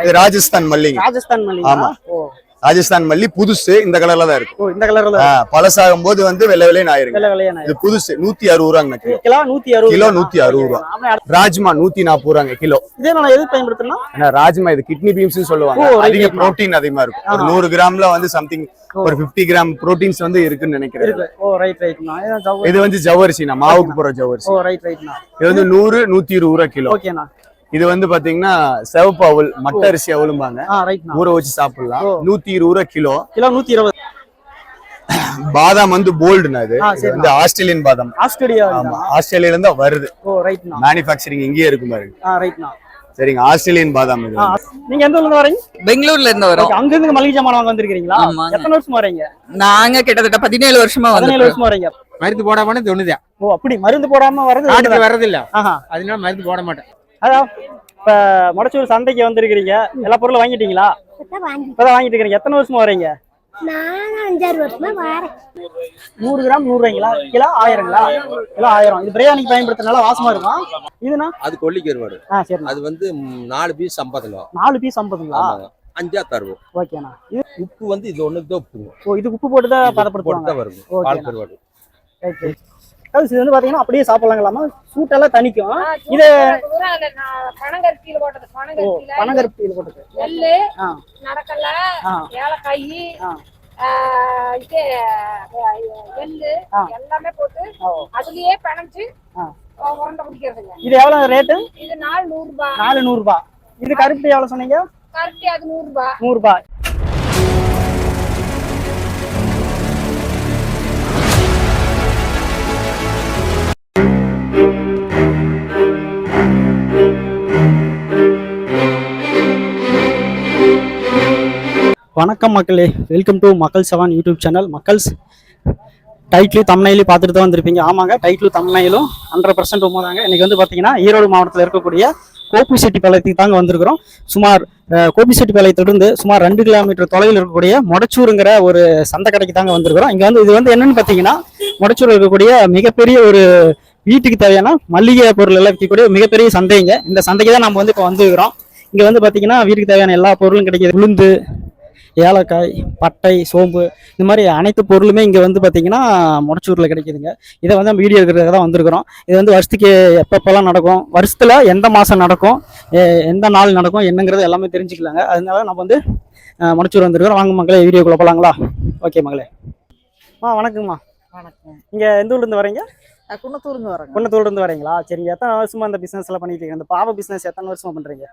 இது ராஜஸ்தான் மல்லிங்க. ராஜஸ்தான் மல்லி. ஆமா, ராஜஸ்தான் மல்லி புதுசு இந்த கலர்ல தான் இருக்கு. இந்த கலர்ல பழசாகும் போது வந்து வெள்ளை வெள்ளைன்னு ஆயிருங்க. வெள்ளை வெள்ளையான இது புதுசு 160 ரூபாங்க கிலோ. கிலோ 160. கிலோ 160 ரூபா. ராஜ்மா 140 ரூபாங்க கிலோ. இதே நான் எது பயன்படுத்தணும்? ராஜ்மா இது கிட்னி பீன்ஸ் சொல்லுவாங்க. அதிக புரோட்டீன் அதிகமா இருக்கும். ஒரு 100 கிராம்ல வந்து சம்திங் ஒரு 50 கிராம் புரோட்டீன்ஸ் வந்து இருக்குன்னு நினைக்கிறேன். இது வந்து ஜவ்வரிசினா மாவுக்கு போற ஜவ்வரிசி. இது வந்து 100 120 ரூபா கிலோ. இது வந்து பாத்தீங்கன்னா சிவப்பு அவல் மட்ட அரிசி அவலும்பாங்க. ஊற வச்சு சாப்பிடலாம். 120 ரூபா கிலோ. கிலோ 120. பாதாம் வந்து போல்டுனா இது வந்து ஆஸ்திரேலியன் பாதாம். ஆஸ்திரேலியால இருந்து வருது. மேனுஃபேக்சரிங் இங்கேயே இருக்கு பாருங்க. சரிங்க, ஆஸ்திரேலியன் பாதாம் இது. நீங்க எந்த ஊர்ல வரீங்க? பெங்களூர்ல இருந்து வரோம். அங்க இருந்து மளிகை ஜாமான் வாங்க வந்திருக்கீங்களா? எத்தனை வருஷமா வரீங்க? நாங்க கிட்டத்தட்ட 17 வருஷமா 17 வருஷமா வரீங்க. மருந்து போடாம தோணுதா? அப்படி மருந்து போடாம வரது இல்ல. அதனால மருந்து போட மாட்டேன். அதான் இப்ப மொடச்சூர் சந்தைக்கு வந்திருக்கீங்க. எல்லா பொருளும் வாங்கிட்டீங்களா? இப்பதான் வாங்கிட்டு இருக்கீங்க. எத்தனை வருஷமா வரீங்க? நான் 5-6 வருஷமா வரேன். 100 கிராம் 100 ரூபாய்ங்களா? கிலோ 1000ங்களா? கிலோ 1000. இது பிரியாணிக்கு பயன்படுத்துறதுனால வாசமா இருக்கும். இதுனா அது கொல்லி கருவாடு. சரி. அது வந்து 4 பீஸ் 50 ரூபா. 4 பீஸ் 50ங்களா? 5 தருவோம். ஓகேண்ணா. இது உப்பு வந்து இது ஒண்ணுக்கு தான் உப்பு. இது உப்பு போட்டு தான் பதப்படுத்துவாங்க. வரும் பால் கருவாடு. ரைட். இது வந்து பாத்தீங்கன்னா அப்படியே சாப்பிடலாங்களாமா? சூட்டெல்லாம் தணிக்கும். இது பனங்கருப்பியில போட்டது. பனங்கருப்பியில போட்டது. எள்ளு, நடக்கல, ஏலக்காய், இது எள்ளு எல்லாமே போட்டு அதுலயே பனஞ்சு உருண்டை பிடிக்கிறதுங்க. இது எவ்வளவு ரேட்டு? இது 400 ரூபாய். 400 ரூபாய். இது கருப்பி எவ்வளவு சொன்னீங்க? கருப்பி அது 100 ரூபாய். 100 ரூபாய். வணக்கம் மக்களே, வெல்கம் டு மக்கள் 7 யூடியூப் சேனல். மக்கள்ஸ் டைட்டிலும் தம்ப்நெயிலும் பார்த்துட்டு தான் வந்திருப்பீங்க. ஆமாங்க, டைட்டிலும் தம்ப்நெயிலும் 100% உண்மைதாங்க. இன்னைக்கு வந்து பார்த்தீங்கன்னா ஈரோடு மாவட்டத்தில் இருக்கக்கூடிய கோபிச்செட்டிப்பாளையத்துக்கு தாங்க வந்திருக்கிறோம். சுமார் கோபிச்செட்டிப்பாளையத்திலிருந்து சுமார் 2 கிலோமீட்டர் தொலைவில் இருக்கக்கூடிய மொடச்சூருங்கிற ஒரு சந்தை கடைக்கு தாங்க வந்திருக்கிறோம். இங்கே வந்து இது வந்து என்னன்னு பார்த்தீங்கன்னா மொடச்சூர் இருக்கக்கூடிய மிகப்பெரிய ஒரு வீட்டுக்கு தேவையான மல்லிகை பொருள் எல்லாம் விற்கக்கூடிய மிகப்பெரிய சந்தைங்க. இந்த சந்தைக்கு தான் நம்ம வந்து இப்போ வந்துருக்கிறோம். இங்கே வந்து பார்த்தீங்கன்னா வீட்டுக்கு தேவையான எல்லா பொருளும் கிடைக்கிது. உளுந்து, ஏலக்காய், பட்டை, சோம்பு, இந்த மாதிரி அனைத்து பொருளுமே இங்கே வந்து பார்த்தீங்கன்னா மொடச்சூரில் கிடைக்குதுங்க. இதை வந்து நம்ம வீடியோ எடுக்கிறதுக்கு தான் வந்திருக்கிறோம். இது வந்து வருஷத்துக்கு எப்பப்பெல்லாம் நடக்கும், வருஷத்தில் எந்த மாதம் நடக்கும், எந்த நாள் நடக்கும் என்னங்கிறது எல்லாமே தெரிஞ்சுக்கலாங்க. அதனால நம்ம வந்து மொடச்சூர் வந்திருக்கிறோம். வாங்க மக்களே, வீடியோக்குள்ளே போகலாங்களா? ஓகே மக்களே. வணக்கம்மா. வணக்கம். இங்கே எந்த ஊர்லேருந்து வரீங்க? குன்னத்தூர்ந்து வரேன். குன்னத்தூர்லேருந்து வரீங்களா? சரிங்க. எத்தனை வருஷமா இந்த பிஸ்னஸ் எல்லாம் பண்ணிட்டு இருக்கீங்க? இந்த பாவ பிஸ்னஸ் எத்தனை வருஷமா பண்ணுறீங்க?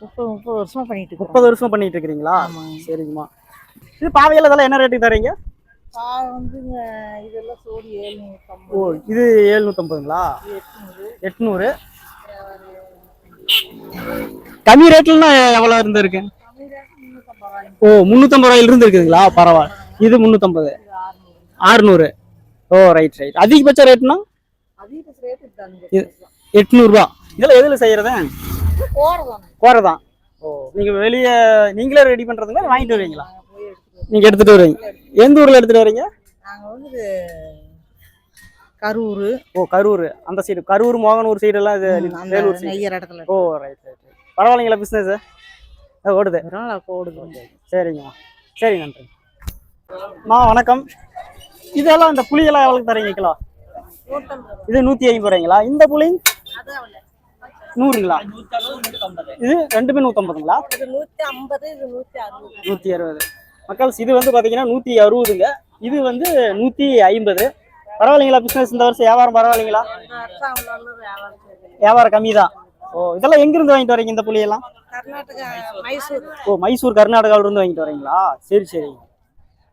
30 வருஷமா பண்ணிட்டு இருக்கோம். 30 வருஷமா பண்ணிட்டு இருக்கிறீங்களா? சரிங்கம்மா. இது பாவையில இதெல்லாம் என்ன ரேட்டுக்கு தரீங்க? வந்து இதெல்லாம் சோடி 750. ஓ, இது 750ங்களா? 800. கம்மி ரேட்லன்னா எவ்வளோ இருந்திருக்கு? ஓ, 350 ரூபாயில இருந்து இருக்குதுங்களா? பரவாயில்ல. இது 350, 600. ஓ, ரைட் ரைட். அதிகபட்ச ரேட்னா 800 ரூபா. இதெல்லாம் எதில் செய்யறது? கோரதான். ஓ, நீங்க வெளியே நீங்களே ரெடி பண்றதுங்களா வாங்கிட்டு வருவீங்களா? நீங்க எடுத்துட்டு வருவீங்க. எந்த ஊர்ல எடுத்துட்டு வரீங்க? நாங்க வந்து கரூர். ஓ, கரூர் அந்த சைடு. கரூர், மோகனூர் சைடு எல்லாம் இது வேலூர் நெய்யர் இடத்துல. ஓ, ரைட் ரைட். பரவாயில்லைங்களா பிசினஸ்? ஓடுது. ஓடுது. சரிங்கம்மா. சரி, நன்றி. வணக்கம். இதெல்லாம் இந்த புளியெல்லாம் எவ்வளவு தரீங்க கிலோ? இது 150 ரூபாய்ங்களா? இந்த புளி 100ங்களா? இது ரெண்டுமே 150ங்களா? 160. மக்கள்ஸ், இது வந்து பாத்தீங்கன்னா 160ங்க. இது வந்து 150. பரவாயில்லைங்களா பிசினஸ்? இந்த வருஷம் வியாபாரம் பரவாயில்லைங்களா? வியாபாரம் கம்மி தான். ஓ, இதெல்லாம் எங்க இருந்து வாங்கிட்டு வரீங்க இந்த புளியெல்லாம்? மைசூர். ஓ, மைசூர் கர்நாடகாவில இருந்து வாங்கிட்டு வரீங்களா? சரி சரி.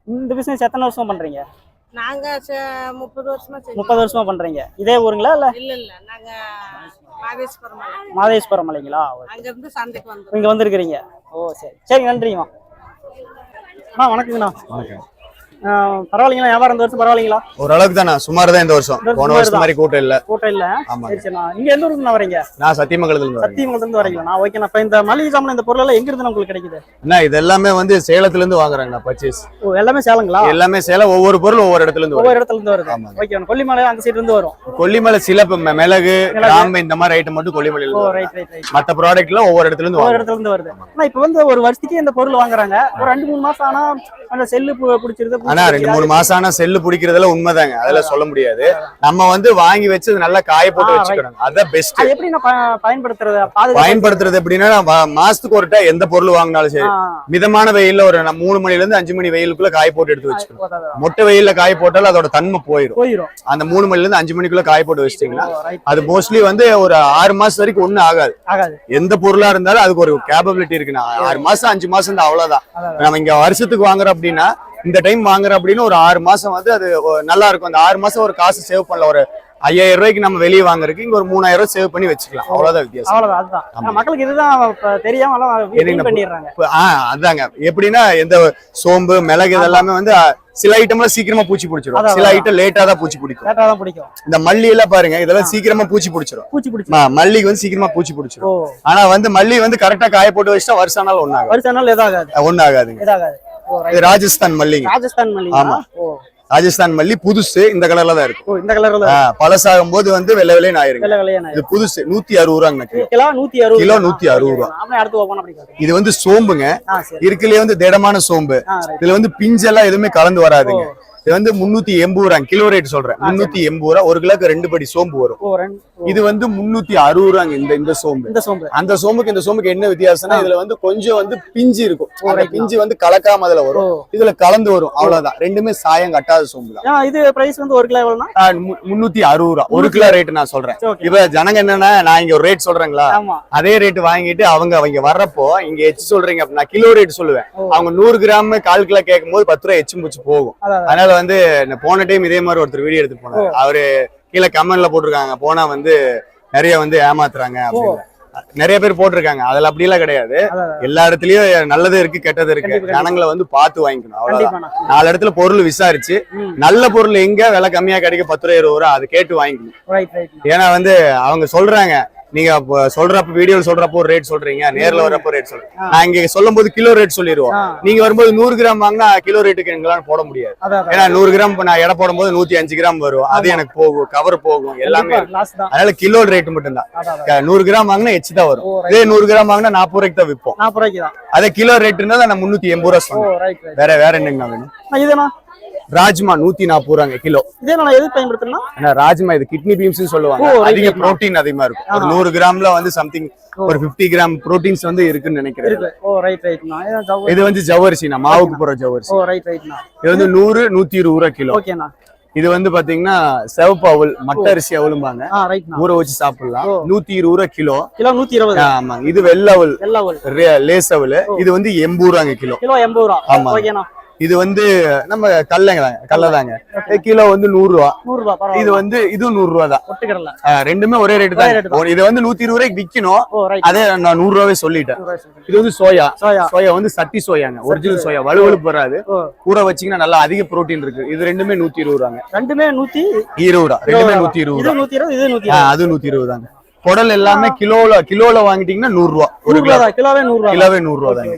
இந்த பிசினஸ் எத்தனை வருஷமா பண்றீங்க? நாங்க 30 வருஷமா 30 வருஷமா பண்றீங்க. இதே ஊருங்களா? இல்ல நாங்க மாதேஸ்வரம் மலைங்களா? அங்க இருந்து சந்தைக்கு வந்து இங்க வந்திருக்கிறீங்க. ஓ, சரி சரி, நன்றிங்கம்மா. வணக்கங்கண்ணா. வணக்கம். பரவாயில்லைங்களா? வியாபாரம் இந்த வருஷம் பரவாயில்லைங்களா? ஓரளவுக்கு தான், சுமார் தான் இந்த வருஷம். இந்த வருஷம் போன வருஷம் மாதிரி கூட்டம் இல்ல. கூட்டம் இல்ல. ஆமா. சரி சரிண்ணா. நீங்க எந்த ஊர்ல வரீங்க? நான் சத்தியமங்கலத்துல இருந்து வரேன். சத்தியமங்கலத்துல இருந்து வரீங்களா? நான் ஓகே. இப்ப இந்த மளிகை சாமான் இந்த பொருள் எல்லாம் எங்க இருந்து உங்களுக்கு கிடைக்குது? என்ன இது எல்லாமே வந்து சேலத்துல இருந்து வாங்குறாங்க நான் பர்ச்சேஸ். ஓ, எல்லாமே சேலங்களா? எல்லாமே சேலம். ஒவ்வொரு பொருள் ஒவ்வொரு இடத்துல இருந்து ஒவ்வொரு இடத்துல இருந்து வருது. ஓகே. கொல்லிமலை அந்த சைடு இருந்து வரும். கொல்லிமலை சில மிளகு, கிராம்பு இந்த மாதிரி ஐட்டம் மட்டும் கொல்லிமலையில ஓ, இருந்து. Right right right. மத்த ப்ராடக்ட்ல ஒவ்வொரு இடத்துல இருந்து ஒவ்வொரு வாங்குறாங்க. இடத்துல இருந்து வருது. ஆனா இப்ப வந்து ஒரு வருஷத்துக்கு இந்த பொருள் வாங்குறாங்க. ஒரு 2-3 மாசம் ஆனா அந்த செல்லு பிடிச்சிருது. ஆனா 2-3 மாசம் ஆனா செல்லு பிடிக்கிறதுல உண்மைதாங்க. அதெல்லாம் சொல்ல முடியாது. நம்ம வந்து வாங்கி வச்சு நல்லா காய போட்டு வச்சுக்கணும். அதான் பெஸ்ட். அது எப்படி நான் பயன்படுத்துறது? பயன்படுத்துறது எப்படின்னா மாசத்துக்கு ஒரு டைம் எந்த பொருள் வாங்கினாலும் சரி, மிதமான வெயில்ல ஒரு 3 மணில இருந்து 5 மணி வெயிலுக்குள்ள காய போட்டு எடுத்து வச்சுக்கணும். மொட்டை வெயில்ல காய போட்டாலும் அதோட தன்மை போயிடும். அந்த 3 மணில இருந்து 5 மணிக்குள்ள காய போட்டு வச்சிட்டீங்கன்னா அது மோஸ்ட்லி வந்து ஒரு 6 மாசம் வரைக்கும் ஒண்ணும் ஆகாது. எந்த பொருளா இருந்தாலும் அதுக்கு ஒரு கேப்பபிலிட்டி இருக்குன்னா 6 மாசம் 5 மாசம் தான், அவ்வளவுதான். நம்ம இங்க வருஷத்துக்கு வாங்குறோம் அப்படின்னா இந்த டைம் வாங்குற அப்படின்னு ஒரு 6 மாசம் வந்து அது நல்லா இருக்கும். அந்த 6 மாசம் ஒரு காசு சேவ் பண்ணல. ஒரு 5000 ரூபாய்க்கு நம்ம வெளியே வாங்குறதுக்கு இங்க ஒரு 3000 ரூபாய் சேவ் பண்ணி வச்சுக்கலாம். அவ்வளவுதான் வித்தியாசம். அவ்வளவுதான். அதுதான் மக்களுக்கு இதுதான் தெரியாம பண்ணிடுறாங்க. அதாங்க எப்படின்னா இந்த சோம்பு மிளகு இதெல்லாமே வந்து சில ஐட்டம்ல சீக்கிரமா பூச்சி பிடிச்சிரும், சில ஐட்டம் லேட்டா தான் பூச்சி பிடிக்கும். இந்த மல்லி எல்லாம் பாருங்க, இதெல்லாம் சீக்கிரமா பூச்சி பிடிச்சிரும். மல்லிக்கு வந்து சீக்கிரமா பூச்சி பிடிச்சிரும். ஆனா வந்து மல்லி வந்து கரெக்டா காய போட்டு வச்சுட்டா வருஷம் நாள் ஒண்ணு ஆகாதுங்க. இது ராஜஸ்தான் மல்லிங்க. ஆமா, ராஜஸ்தான் மல்லி புதுசு இந்த கலர்ல தான் இருக்கும். இந்த கலர்ல பழசாகும் போது வந்து வெள்ளை வெள்ளைன்னு ஆயிருங்க. இது புதுசு 160 ரூபாங்க கிலோ. 160 ரூபா. இது வந்து சோம்புங்க. இருக்குலயே வந்து திடமான சோம்பு. இதுல வந்து பிஞ்செல்லாம் எதுவுமே கலந்து வராதுங்க. இது வந்து 380 ரூபாய் கிலோ ரேட் சொல்றேன். 380 ரூபாய். ஒரு கிலோக்கு 2 படி சோம்பு வரும். இது வந்து 360 ரூபாங்க இந்த சோம்பு. அந்த சோம்புக்கு இந்த சோம்புக்கு என்ன வித்தியாசம்னா இதுல வந்து கொஞ்சம் வந்து பிஞ்சு இருக்கும். அந்த பிஞ்சு வந்து கலக்காம அதுல வரும், இதுல கலந்து வரும். அவ்வளவுதான். ரெண்டுமே சாயம் கட்டாத சோம்பு தான். இது பிரைஸ் வந்து 1 கிலோ எவ்வளவுனா 360 ரூபாய். 1 கிலோ ரேட் நான் சொல்றேன். இப்ப ஜனங்க என்னன்னா நான் இங்க ஒரு ரேட் சொல்றேங்களா, அதே ரேட் வாங்கிட்டு அவங்க வர்றப்போ இங்க எச்சு சொல்றீங்க அப்படின்னா கிலோ ரேட் சொல்லுவேன். அவங்க 100 கிராம் 1/4 கிலோ கேட்கும் போது 10 ரூபாய் எச்சும் பூச்சி போகும். அதனால வந்து போன டைம் இதே மாதிரி ஒருத்தர் வீடியோ எடுத்து போனாரு. அவரு கீழே கமெண்ட்ல போட்டிருக்காங்க, போனா வந்து நிறைய வந்து ஏமாத்துறாங்க அப்படின்னு நிறைய பேர் போட்டிருக்காங்க. அதுல அப்படி எல்லாம் கிடையாது. எல்லா இடத்துலயும் நல்லது இருக்கு கெட்டது இருக்கு. ஜனங்களை வந்து பார்த்து வாங்கிக்கணும், அவ்வளவுதான். 4 இடத்துல பொருள் விசாரிச்சு நல்ல பொருள் எங்க விலை கம்மியா கிடைக்க 10 ரூபாய் 20 ரூபாய் அது கேட்டு வாங்கிக்கணும். ஏன்னா வந்து அவங்க சொல்றாங்க, நீங்க சொல்றப்ப வீடியோ சொல்றப்போ ஒரு ரேட் சொல்றீங்க, நேர்ல வரப்போ ரேட் சொல்றீங்க. நான் இங்க சொல்லும் போது கிலோ ரேட் சொல்லிடுவோம். நீங்க வரும்போது 100 கிராம் வாங்கினா கிலோ ரேட்டுக்கு எங்களால போட முடியாது. ஏன்னா 100 கிராம் நான் எடை போடும் போது 105 கிராம் வரும். அது எனக்கு போகும், கவர் போகும், எல்லாமே. அதனால கிலோ ரேட் மட்டும் தான். 100 கிராம் வாங்கினா எச்சு தான் வரும். இதே 100 கிராம் வாங்கினா 40 ரூபாய்க்கு தான் விற்போம். அதே கிலோ ரேட் இருந்தா நான் 380 ரூபாய் சொன்னேன். வேற என்னங்க வேணும்? ராஜ்மா 140 ரூபாங்க கிலோ. இதே நான் எது பயன்படுத்துறேன்னா ராஜ்மா இது கிட்னி பீன்ஸ் சொல்லுவாங்க. அதிக புரோட்டீன் அதிகமா இருக்கும். ஒரு 100 கிராம்ல வந்து சம்திங் ஒரு 50 கிராம் புரோட்டீன்ஸ் வந்து இருக்குன்னு நினைக்கிறேன். இது வந்து ஜவ்வரிசி, மாவுக்கு போற ஜவ்வரிசி. இது வந்து 100 120 ரூபாய் கிலோ. இது வந்து பாத்தீங்கன்னா சிவப்பு அவல், மட்ட அரிசி அவலும்பாங்க, ஊற வச்சு சாப்பிடலாம். 120 ரூபாய் கிலோ. 120. ஆமா. இது வெள்ளை அவல், லேஸ் அவல். இது வந்து 80 ரூபாங்க கிலோ. ஆமா. இது வந்து நம்ம கல்லதாங்க. கிலோ வந்து 100 ரூபாய். இது வந்து இதுவும் 100 ரூபாய் தான். ரெண்டுமே ஒரே ரேட் தான். இது வந்து 120 ரூபாய்க்கு விக்கணும். அதே நான் 100 ரூபாவே சொல்லிட்டேன். இது வந்து சோயா வந்து சட்டி சோயாங்க, ஒரிஜினல் சோயா. வலுவலுப்பு வராது. ஊற வச்சீங்கன்னா நல்லா அதிக புரோட்டீன் இருக்கு. இது ரெண்டுமே 120 ரூபாங்க. ரெண்டுமே 120 ரூபாய். ரெண்டுமே 120 ரூபாய். அது 120 தாங்க. குடல் எல்லாமே கிலோல வாங்கிட்டீங்கன்னா 100 ரூபாய். ஒரு கிலோவே 100 ரூபாய் தாங்க.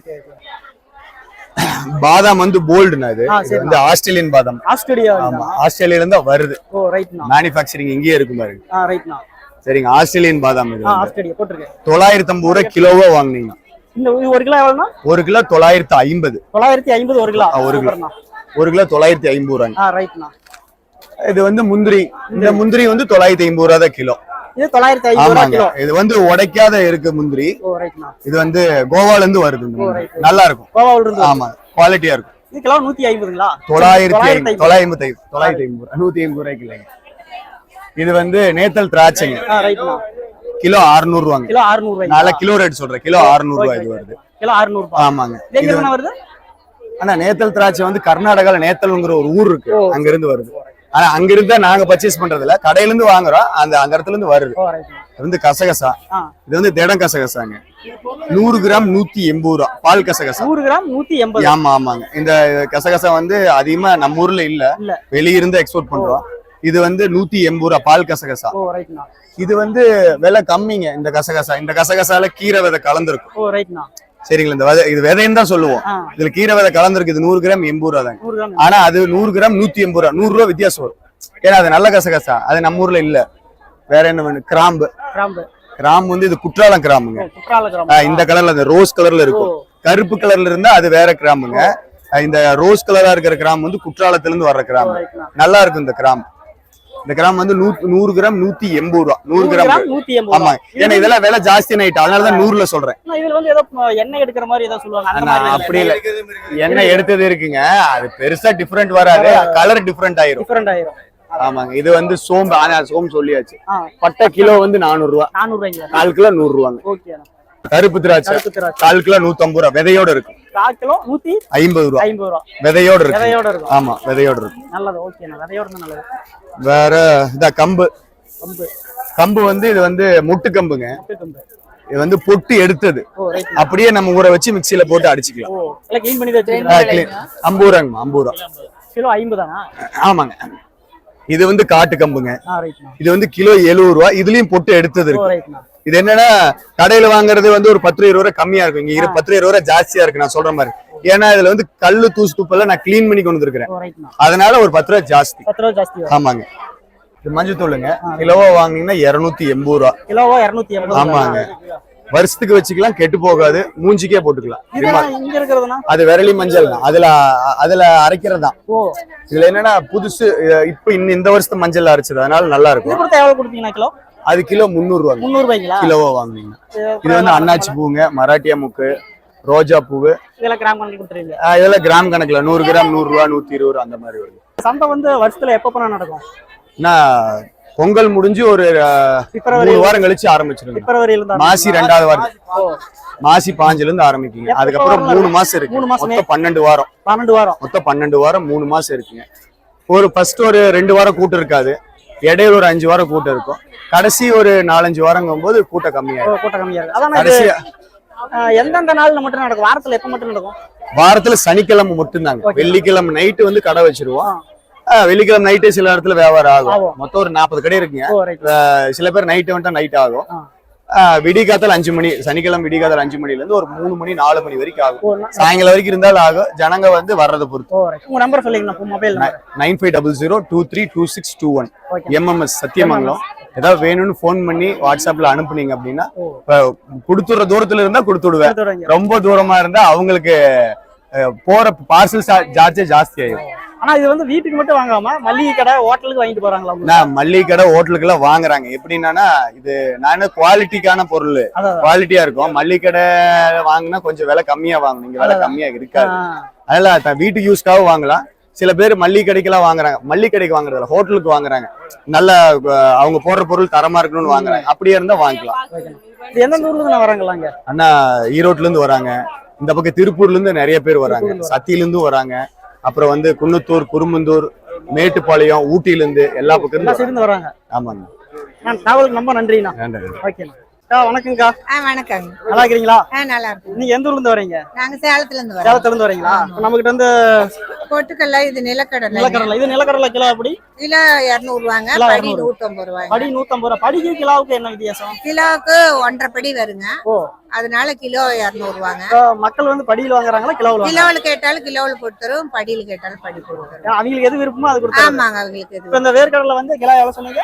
பாதாம் வந்து போல்டுனா இது வந்து ஆஸ்திரேலியன் பாதாம். ஆமா, ஆஸ்திரேலியால இருந்து வருது. மேனுஃபேக்சரிங் இங்கேயே இருக்கு பாருங்க. சரிங்க. ஆஸ்திரேலியன் பாதாம் இது 950 ரூபாய் கிலோவா வாங்குனீங்க. இந்த 1 கிலோ எவ்வளவுனா? 1 கிலோ 950. 950 1 கிலோ. 1 கிலோ 950 ரூபாய். இது வந்து முந்திரி. இந்த முந்திரி வந்து 950 ரூபாய் தான் கிலோ. இது 950 ரூபாய் கிலோ. இது வந்து உடைக்காத இருக்கு முந்திரி. இது வந்து கோவால இருந்து வருது. நல்லா இருக்கும். கோவால இருந்து. ஆமா, குவாலிட்டியா இருக்கும். இது கிலோ 150ங்களா? 950 ரூபாய் கிலோ. இது வந்து நேத்தல் திராட்சைங்க. கிலோ 600 ரூபாங்க. கிலோ 600 ரூபாய். நல்ல கிலோ ரேட் சொல்றேன். கிலோ 600 ரூபாய் இது வருது. கிலோ 600 ரூபாய். ஆமாங்க. இது எங்க வருது? ஆனா நேத்தல் திராட்சை வந்து கர்நாடகால நேத்தல்ங்கிற ஒரு ஊர் இருக்கு, அங்க இருந்து வருது. ஆனா அங்க இருந்தா நாங்க பர்ச்சேஸ் பண்றது இல்ல, கடையில இருந்து வாங்குறோம். அந்த இடத்துல இருந்து வருது. இது வந்து கசகசா. இது வந்து திடம் கசகசாங்க. 100 கிராம் 180 ரூபா பால் கசகசா. 100 கிராம் 180. ஆமாங்க. இந்த கசகசா வந்து அதிகமா நம்ம ஊர்ல இல்ல, வெளியிருந்து எக்ஸ்போர்ட் பண்றோம். இது வந்து 180 ரூபா பால் கசகசா. இது வந்து விலை கம்மிங்க. இந்த கசகசால கீரை விதை கலந்துருக்கும். சரிங்களா? இந்த விதை, இது விதைன்னு தான் சொல்லுவோம். இதுல கீரை விதை கலந்துருக்கு. இது 100 கிராம் 80 ரூபா தாங்க. ஆனா அது 100 கிராம் 180 ரூபா, 100 ரூபா வித்தியாசம் வரும். ஏன்னா அது நல்ல கசகசா, அது நம்ம ஊர்ல இல்ல. வேற என்ன வேணும்? கிராம்பு. கிராம்பு வந்து இது குற்றாலம் கிராம்புங்க. இந்த கலர்ல, இந்த ரோஸ் கலர்ல இருக்கும். கருப்பு கலர்ல இருந்தா அது வேற கிராம்புங்க. இந்த ரோஸ் கலரா இருக்கிற கிராம்பு வந்து குற்றாலத்துல இருந்து வர்ற கிராம்பு. நல்லா இருக்கும் இந்த கிராம்பு. இந்த கிராம் வந்து 100 கிராம் 180 ரூபா. 100 கிராம் 180. ஆமா, ஏன்னா இதெல்லாம் விலை ஜாஸ்தி ஆயிட்டு, அதனாலதான் 100ல சொல்றேன். இதுல வந்து ஏதோ எண்ணெய் எடுக்கிற மாதிரி ஏதோ சொல்லுவாங்க. அப்படி இல்ல, எண்ணெய் எடுத்தது இருக்குங்க. அது பெருசா டிஃபரெண்ட் வராது, கலர் டிஃபரெண்ட் ஆயிரும். ஆமாங்க. இது வந்து சோம்பு. சோம்பு சொல்லியாச்சு. பட்டை கிலோ வந்து 400 ரூபா. 4 கிலோ 100 ரூபாங்க. கருப்பு திராட்சை 4 கிலோ 150 ரூபா, விதையோட இருக்கும். 4 கிலோ 150 ரூபா விதையோட இருக்கு. ஆமா, விதையோட இருக்கு. நல்லது. ஓகே, விதையோட நல்லது. வேற இந்த கம்பு. கம்பு வந்து இது வந்து முட்டு கம்புங்க. இது வந்து பொட்டு எடுத்தது, அப்படியே நம்ம ஊற வச்சு மிக்சியில போட்டு அடிச்சுக்கலாம். 50 ரூபா கிலோ. 50 தானா? ஆமாங்க. இது வந்து காட்டு கம்புங்க. இது வந்து கிலோ 70 ரூபா. இதுலயும் பொட்டு எடுத்தது இருக்கு. இது என்னன்னா கடையில வாங்குறது வந்து ஒரு 10-20 ரூபா கம்மியா இருக்கும். இங்க 10-20 ரூபா ஜாஸ்தியா இருக்கு, நான் சொல்ற மாதிரி. ஏன்னா இதுல வந்து கல்லு தூசு துப்பெல்லாம் நான் கிளீன் பண்ணி கொண்டு வந்துருக்கேன், அதனால ஒரு 10 ரூபா ஜாஸ்தி. ஆமாங்க. இது மஞ்சள் தூளுங்க. கிலோவா வாங்கினீங்கன்னா 280 ரூபா. கிலோவா 280. ஆமாங்க. வருஷத்துக்கு வச்சுக்கலாம், கெட்டு போகாது, மூஞ்சிக்கே போட்டுக்கலாம். அது விரலி மஞ்சள் தான். அதுல அரைக்கிறது தான். இதுல என்னன்னா புதுசு, இப்ப இந்த வருஷத்து மஞ்சள் அரைச்சது, அதனால நல்லா இருக்கும். அது கிலோ 300 ரூபா. கிலோவா வாங்குவீங்க. இது வந்து அன்னாச்சி பூங்க, மராட்டியா மூக்கு, ரோஜா பூவு. இதெல்லாம் கிராம் கணக்குல 100 கிராம் 100 ரூபா, 120 ரூபா அந்த மாதிரி வருது. சந்தை வந்து வருஷத்துல எப்ப நடக்கும்? பொங்கல் முடிஞ்சு ஒரு 3 வாரம் கழிச்சு ஆரம்பிச்சிருங்க. மாசி 2வது வாரம், மாசி 5ல இருந்து ஆரம்பிக்குங்க. அதுக்கப்புறம் 3 மாசம் இருக்கு. மொத்தம் 12 வாரம். மொத்தம் 12 வாரம், 3 மாசம் இருக்குங்க. ஒரு ஃபர்ஸ்ட் ஒரு 2 வாரம் கூட்டம் இருக்காது, இடையில ஒரு 5 வாரம் கூட்டம் இருக்கும். கடைசி ஒரு 4-5 வாரங்கும் போது கூட்டம் கம்மியா கடைசியா. எந்தெந்த நாள்ல மட்டும் நடக்கும்? வாரத்துல எப்ப மட்டும் நடக்கும்? வாரத்துல சனிக்கிழமை மட்டும்தாங்க. வெள்ளிக்கிழமை நைட்டு வந்து கடை வச்சிருவோம். வெள்ளிக்கிழமை நைட்டு சில இடத்துல வியாபாரம் ஆகும். மொத்தம் ஒரு 40 கடை இருக்குங்க. சில பேர் நைட்டு வந்துட்டா நைட் ஆகும். விடிகாத்தால் 5 மணி, சனிக்கிழமை விடிகாத்தால் 5 மணில இருந்து ஒரு 3 மணி 4 மணி வரைக்கும் ஆகும். சாயங்காலம் வரைக்கும் இருந்தாலும் ஆகும். ஜனங்க வந்து வர்றதை பொறுத்து. உங்க நம்பர் சொல்லுங்க. மொபைல் 9500232621. MMS சத்தியமங்கலம். ஏதாவது வேணும்னு போன் பண்ணி வாட்ஸ்அப்ல அனுப்புனீங்க அப்படின்னா கொடுத்துடுற தூரத்துல இருந்தா கொடுத்து விடுவேன். ரொம்ப தூரமா இருந்தா அவங்களுக்கு போற பார்சல் சார்ஜே ஜாஸ்தி ஆயிடும். ஆனா இது வந்து வீட்டுக்கு மட்டும் வாங்காம மல்லிகை கடை, ஹோட்டலுக்கு வாங்கிட்டு போறாங்களா? மல்லிகை கடை, ஹோட்டலுக்கு எல்லாம் வாங்குறாங்க. எப்படின்னா இது நான் குவாலிட்டிக்கான பொருள், குவாலிட்டியா இருக்கும். மல்லிகை கடை வாங்கினா கொஞ்சம் விலை கம்மியா வாங்கணும், இங்க விலை கம்மியா இருக்காது. அதனால வீட்டுக்கு யூஸ்க்காக வாங்கலாம். சில பேர் மல்லிகை கடைக்கெல்லாம் வாங்குறாங்க. மல்லிகை கடைக்கு வாங்குறதுல ஹோட்டலுக்கு வாங்குறாங்க. நல்ல அவங்க போடுற பொருள் தரமா இருக்கணும்னு வாங்குறாங்க. அப்படியே இருந்தா வாங்கிக்கலாம். எந்த ஊர்ல இருந்து வராங்களாங்க? அண்ணா ஈரோட்ல இருந்து வராங்க. இந்த பக்கம் திருப்பூர்ல இருந்து நிறைய பேர் வராங்க. சத்தியில இருந்து வராங்க. அப்புறம் வந்து குன்னத்தூர், குருமந்தூர், மேட்டுப்பாளையம், ஊட்டில இருந்து எல்லா பக்கம் இருந்து வராங்க. ஆமாங்க. ரொம்ப நன்றிண்ணா. வணக்கம்க்கா. வணக்கம். நல்லா இருக்கீங்களா? நல்லா இருக்கு. நீங்க எந்த ஊர்ல இருந்து வரீங்க? நாங்க சேலத்துல இருந்து வரோம். சேலத்துல இருந்து வரீங்களா? நம்ம கிட்ட வந்து பொட்டுக்கல்ல, இது நிலக்கடலை. இது நிலக்கடலை கிலோ எப்படி? கிலோ 200 ரூபாங்க. படி 150 ரூபாங்க. படி 150 ரூபாய். படிக்கு கிலோவுக்கு என்ன வித்தியாசம்? கிலோவுக்கு 1.5 படி வருங்க. அதனால கிலோ 200 ரூபாங்க. மக்கள் வந்து படியில வாங்குறாங்களா கிலோவுல? கிலோவுல கேட்டாலும் கிலோவுல போட்டு தரும், படியில கேட்டாலும் படி போட்டு தரும். அவங்களுக்கு எது விருப்பமோ அது கொடுத்து. ஆமாங்க, அவங்களுக்கு எது. இந்த வேர்க்கடலை வந்து கிலோ எவ்வளவு சொன்னீங்க?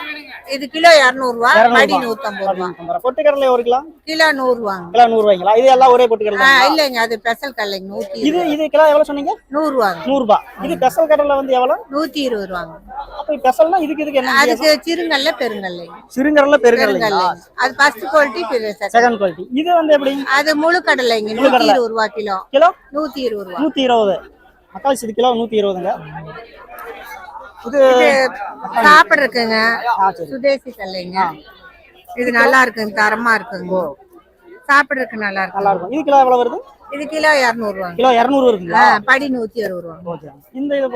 இது கிலோ 200 ரூபாய், படி 150 ரூபாய். பொட்டுக்கடலை ஒரு கிலோ? கிலோ 100 ரூபாங்க. கிலோ 100 ரூபாய்ங்களா? இது எல்லாம் ஒரே பொட்டுக்கடலை? இல்லங்க, அது பெசல் கடலைங்க. 120. இது கிலோ எவ்வளவு சொன்னீங்க? 100 ரூபாங்க. 100 ரூபாய். இது பெசல் கடலை வந்து எவ்வளவு? 120 ரூபாங்க. அப்ப பெசல்னா இதுக்கு என்ன? அதுக்கு சிறுங்கல்ல, பெருங்கல்ல. சிறுங்கல்ல, பெருங்கல்ல. அது ஃபர்ஸ்ட் குவாலிட்டி, செகண்ட் குவாலிட்டி. இது வந்து எப்படி? அது முழு கடலைங்க. 120 ரூபாய் கிலோ. கிலோ 120 ரூபாய். 120. மக்காளி இது கிலோ 120ங்க. இது சாப்பிட இருக்குங்க. சுதேசி கடலைங்க. இது நல்லா இருக்குங்க, தரமா இருக்குங்க. சாப்பிடுறதுக்கு நல்லா இருக்கும். இது கிலோ எவ்வளவு வருது? இது கிலோ 200 ரூபாங்க. கிலோ 200 இருக்குங்களா? படி 160 ரூபாங்க. ஓகே. இந்த இது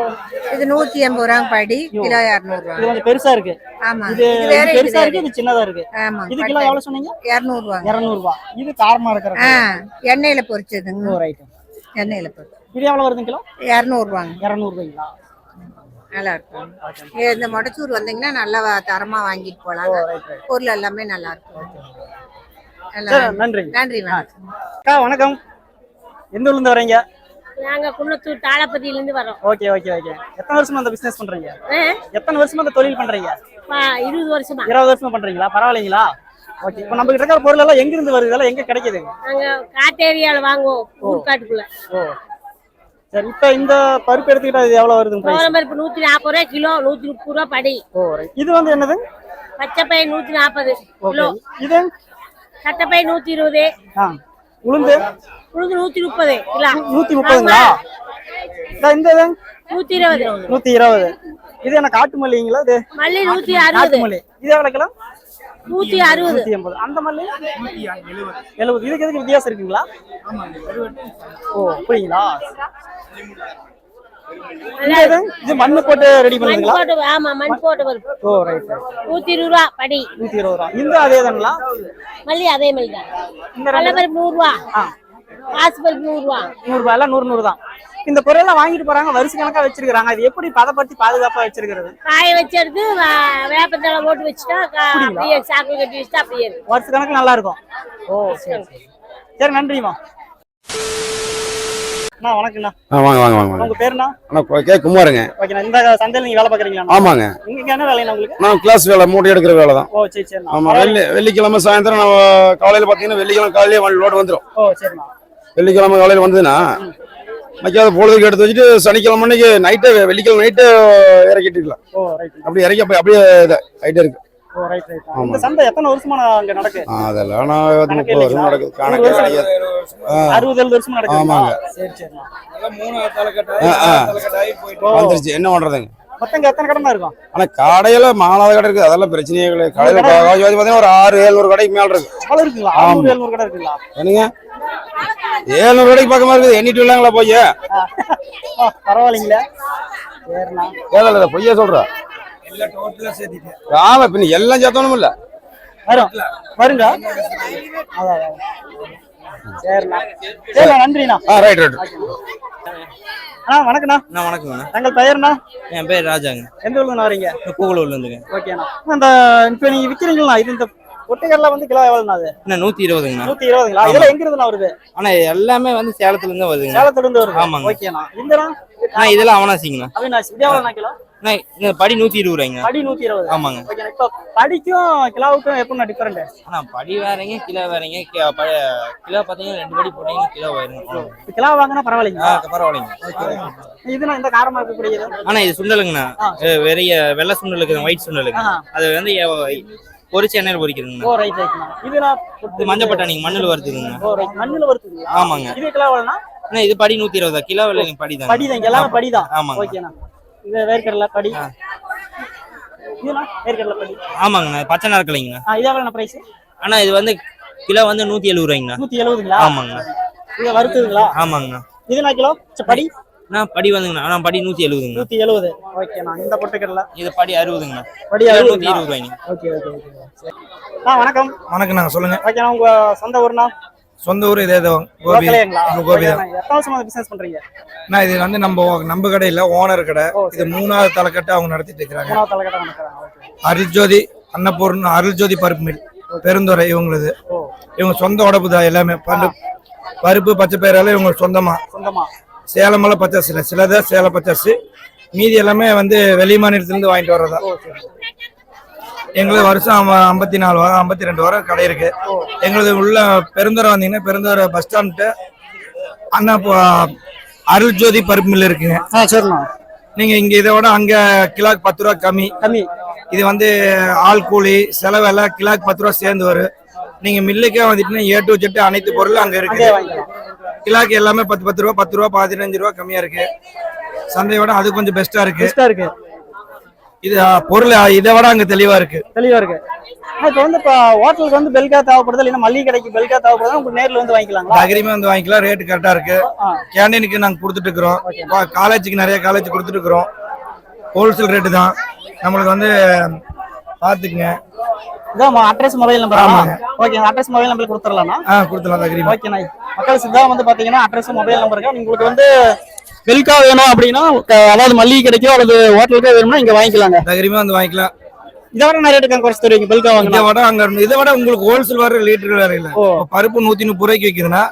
இது 180 ரூபாங்க படி, கிலோ 200 ரூபாங்க. இது கொஞ்சம் பெருசா இருக்கு. ஆமா, இது இது வேற, இது பெருசா வேற. இருக்கு, இது சின்னதா இருக்கு. ஆமா, இது கிலோ எவ்வளவு சொன்னீங்க? 200 ரூபாங்க. 200 ரூபாய். இது காரமா இருக்கிறது. எண்ணெயில பொரிச்சதுங்க. ஓ ரைட். எண்ணெயில பொரிச்சது. இது எவ்வளவு வருது கிலோ? 200 ரூபாங்க. 200 ரூபாய்ங்களா? நல்லா இருக்கும். இந்த மொடச்சூர் வந்தீங்கன்னா நல்லா தரமா வாங்கிட்டு போலாம். பொருள் எல்லாமே நல்லா இருக்கும். நன்றி. நன்றி. வணக்கம். அக்கா வணக்கம். எந்த ஊர்ல இருந்து வரீங்க? நாங்க குன்னத்தூர் தாளப்பதியில இருந்து வரோம். Okay okay okay. எத்தனை வருஷமா அந்த பிசினஸ் பண்றீங்க? எத்தனை வருஷமா அந்த தொழில் பண்றீங்க? 20 வருஷமா. 20 வருஷமா பண்றீங்களா? பரவாயில்லைங்களா? ஓகே. இப்போ நம்ம கிட்ட இருக்கிற பொருள் எல்லாம் எங்க இருந்து வருது? இதெல்லாம் எங்க கிடைக்குது? நாங்க காட்டு ஏரியால வாங்குவோம், ஊர்காட்டுக்குள்ள. ஓ சரி. இப்போ இந்த பருப்பு எடுத்துக்கிட்டா இது எவ்வளவு வருது? பருப்பு 140 ரூபாய் கிலோ, 130 ரூபாய் படி. ஓ இது வந்து என்னது? பச்சைப்பை 140 கிலோ. இது சட்டப்பை 120. உளுந்து? உளுந்து 130 கிலோ. 130ங்களா? இந்த இது 120. 120. இது என்ன காட்டு மல்லிங்களா? இது மல்லி காட்டு 160. மல்லி. இது எவ்வளவு கிலோ? 160. 180. அந்த மல்லி 70. இதுக்கு எதுக்கு வித்தியாசம் இருக்குங்களா? ஓ அப்படிங்களா? இது மண்ணு போட்டு ரெடி பண்ணுவீங்களா? ஆமா, மண் போட்டு பருப்பு. ஓ ரைட். 120 ரூபாய் படி. 120 ரூபாய். இந்த அதேதாங்களா? மல்லி அதே மல்லி தான். கடலை பருப்பு 100 ரூபாய். பாசி பருப்பு 100 ரூபாய். 100 ரூபாய் எல்லாம் 100 தான். இந்த பொருளெல்லாம் வாங்கிட்டு போறாங்க, வருஷ கணக்கா வச்சிருக்காங்க. அது எப்படி பதப்படுத்தி பாதுகாப்பா வச்சிருக்கிறது? காய வச்சு எடுத்து வேப்பத்தலை போட்டு வச்சுட்டா அப்படியே சாக்கு கட்டி வச்சுட்டா அப்படியே இருக்கும். வருஷ கணக்கு நல்லா இருக்கும். ஓ சரி சரி. நன்றிமா. அண்ணா வணக்கம்ண்ணா. வாங்க வாங்க வாங்க. உங்க பேருண்ணா? கே குமாருங்க. ஓகேண்ணா. இந்த சந்தையில் நீங்க வேலை பாக்குறீங்களா? ஆமாங்க. இங்க என்ன வேலைண்ணா உங்களுக்கு? நான் கிளாஸ் வேலை, மூட்டை எடுக்கிற வேலை தான். ஓ சரி சரி. ஆமா. வெள்ளிக்கிழமை சாயந்தரம் நம்ம காலையில பாத்தீங்கன்னா வெள்ளிக்கிழமை காலையிலே லோடு வந்துடும். ஓ சரிண்ணா. வெள்ளிக்கிழமை காலையில வந்ததுன்னா மக்காத பொழுதுக்கு எடுத்து வச்சுட்டு சனிக்கிழமை அன்னைக்கு நைட்டு, வெள்ளிக்கிழமை நைட்டு இறக்கிட்டு இருக்கலாம். ஓ ரைட். அப்படி இறக்கி அப்படியே ஆயிட்டே இருக்கு. ஓ ரைட் ரைட். இந்த சந்தை எத்தனை வருஷமா அங்க நடக்குது? அதெல்லாம் நான் 30 வருஷம் நடக்குது. கணக்கே கிடையாது. 60 வருஷமா நடக்குது. ஆமாங்க. சரி சரிண்ணா. வந்துருச்சு. என்ன பண்றதுங்க? மொத்தம் எத்தனை கடை தான் இருக்கும்? ஆனா கடையில மாலாத கடை இருக்கு. அதெல்லாம் பிரச்சனையே கிடையாது. கடையில பாத்தீங்கன்னா ஒரு 600-700 கடைக்கு மேல இருக்கு. அவ்வளவு இருக்குங்களா? 600-700 கடை இருக்குங்களா? என்னங்க 700 கடைக்கு பக்கமா இருக்குது. எண்ணிட்டு இல்லங்களா போய்? பரவாயில்லைங்களா? சரிண்ணா. ஏதா பொய்யா சொல்ற? ஆமா பின்ன எல்லாம் சேர்த்தணும் இல்ல வரும் வருங்க. அதான் சரிண்ணா. சரிண்ணா நன்றிண்ணா. Right right. அண்ணா வணக்கண்ணா. வணக்கங்கண்ணா. தங்கள் பெயர்ண்ணா? என் பேர் ராஜாங்க. எந்த ஊர்ல வரீங்க? கூகுளூர்ல இருந்துங்க. ஓகேண்ணா. இந்த இப்போ நீங்க விற்கிறீங்களா? இது இந்த ஒட்டைகள்லாம் வந்து கிலோ எவ்வளோண்ணா? அது என்ன 120ங்கண்ணா. 120ங்களா? இதெல்லாம் எங்க இருந்துண்ணா வருது? ஆனா எல்லாமே வந்து சேலத்துல இருந்து வருதுங்க. சேலத்துல இருந்து வருது. ஆமாங்க. ஓகேண்ணா. இந்தண்ணா? இதெல்லாம் அவனாசிங்கண்ணா. அவினாசி. இது எவ்வளோண்ணா கிலோ? இந்த படி 120 ரூபாய்ங்க. படி 120. ஆமாங்க. ஓகே. இப்போ படிக்கும் கிலோவுக்கும் எப்படிண்ணா டிஃபரெண்ட்? ஆனா படி வேறங்க, கிலோ வேறங்க. கிலோ பாத்தீங்கன்னா 2 படி போட்டீங்கன்னா கிலோ வருங்க. கிலோ வாங்கினா பரவாயில்லைங்களா? பரவாயில்லைங்க. இதுனா இந்த காரமா இருக்கக்கூடியது? ஆனா இது சுண்டலுங்கண்ணா. வெறிய வெள்ளை சுண்டல் இருக்குது, ஒயிட் சுண்டலுங்க. அது வந்து பொரிச்சு எண்ணெயில் பொரிக்கிறதுங்க. ஓ ரைட் ரைட்ண்ணா. இதுனா மஞ்சள் பட்டாணிங்க மண்ணுல வறுத்துதுங்க. ஓ ரைட். மண்ணுல வறுத்துதுங்களா? ஆமாங்க. இது கிலோ எவ்வளோண்ணா? இது படி 120. கிலோ இல்லைங்க, படி தான். படி தான். எல்லாமே படி தான். ஆமாங்க. ஓகேண்ணா. இது வேர்க்கடலை படி. இதுனா வேர்க்கடலை படி. ஆமாங்கண்ணா. பச்சை நாற்கலைங்கண்ணா. இது எவ்வளோண்ணா பிரைஸ்? ஆனா இது வந்து கிலோ வந்து 170 ரூபாய்ங்கண்ணா. 170ங்களா? ஆமாங்க. இது வறுத்துதுங்களா? ஆமாங்கண்ணா. இதுனா கிலோ படி? படி வந்துங்கண்ணா. ஆனா படி 170ங்கண்ணா. 170. ஓகேண்ணா. இந்த பொட்டுக்கடலை இது படி 60ங்கண்ணா. படி 60. 120 ரூபாய்ங்க. Okay okay okay. வணக்கம். வணக்கம். நாங்க சொல்லுங்க. ஓகேண்ணா. உங்க சொந்த ஊர்னா? சொந்த ஊர் இதே தான். கோபி. கோபி தான். எத்தனை வருஷமா பிசினஸ் பண்றீங்க? நான் இது வந்து நம்ம கடை இல்ல, ஓனர் கடை. இது 3வது தலைக்கட்டு அவங்க நடத்திட்டு இருக்காங்க. 3வது தலைக்கட்டு நடத்துறாங்க. ஓகே. அருள்ஜோதி அன்னபூர்ணா, அருள்ஜோதி பருப்பு மில் பெருந்துறை இவங்களுது. இவங்க சொந்த உடம்பு தான் எல்லாமே. பருப்பு பச்சை பயிரெல்லாம் இவங்க சொந்தமா. சேலமெல்லாம் பச்சாசு இல்லை, சிலதான் சேலம் பச்சாசு. மீதி எல்லாமே வந்து வெளி மாநிலத்திலிருந்து வாங்கிட்டு வர்றதா. எங்களுக்கு வருஷம் 54 வாரம் 52 வாரம் கடை இருக்கு. எங்களுக்கு உள்ள பெருந்துறை வந்தீங்கன்னா பெருந்துறை பஸ் ஸ்டாண்ட் அண்ணா அருள்ஜோதி பருப்பு மில் இருக்குங்க. நீங்க இங்க இதை விட அங்க கிலோக்கு 10 ரூபா கம்மி. இது வந்து ஆள் கூலி செலவெல்லாம் கிலோக்கு 10 ரூபா சேர்ந்து வரும். நீங்க மில்லுக்கே வந்துட்டு A to Z அனைத்து பொருளும் அங்க இருக்கு. கிலோக்கு எல்லாமே 10 ரூபா 10 ரூபா 15 ரூபா கம்மியா இருக்கு. சந்தையோட அது கொஞ்சம் பெஸ்டா இருக்கு. இது பொருள் இதை விட அங்க தெளிவா இருக்கு. தெளிவா இருக்கு. இப்போ வந்து இப்போ ஹோட்டலுக்கு வந்து பெல்கா தேவைப்படுது, இல்லைன்னா மல்லிகை கடைக்கு பெல்கா தேவைப்படுது, உங்களுக்கு நேரில் வந்து வாங்கிக்கலாங்களா? தைரியமா வந்து வாங்கிக்கலாம், ரேட்டு கரெக்டா இருக்கு. கேண்டீனுக்கு நாங்க கொடுத்துட்டு இருக்கிறோம், காலேஜுக்கு நிறைய காலேஜ் கொடுத்துட்டு இருக்கிறோம். ஹோல்சேல் ரேட்டு தான். நம்மளுக்கு வந்து பாத்துக்குங்க. இதான் அட்ரஸ் மொபைல் நம்பர். ஆமாங்க. ஓகே, அட்ரஸ் மொபைல் நம்பர் கொடுத்துடலாம்னா? கொடுத்துடலாம் தைரியமா. ஓகே நாய் மக்கள் சித்தா வந்து பாத்தீங்கன்னா அட்ரஸ் மொபைல் நம்பருக்கு உங்களுக்கு வந்து பெல்கா வேணும் அப்படின்னா, அதாவது மல்லிகை கடைக்கோ அல்லது ஹோட்டலுக்கோ வேணும்னா இங்க வாங்கிக்கலாங்க. தைரியமா வந்து வாங்கிக்கலாம். இதை விட நிறைய ரேட்டுக்கு குறைச்சு தருவீங்க பெல்கா வாங்க? இதை விட உங்களுக்கு ஹோல்சேல் வர லிட்டர் வேற இல்ல. பருப்பு 130 ரூபாய்க்கு விற்குதுன்னா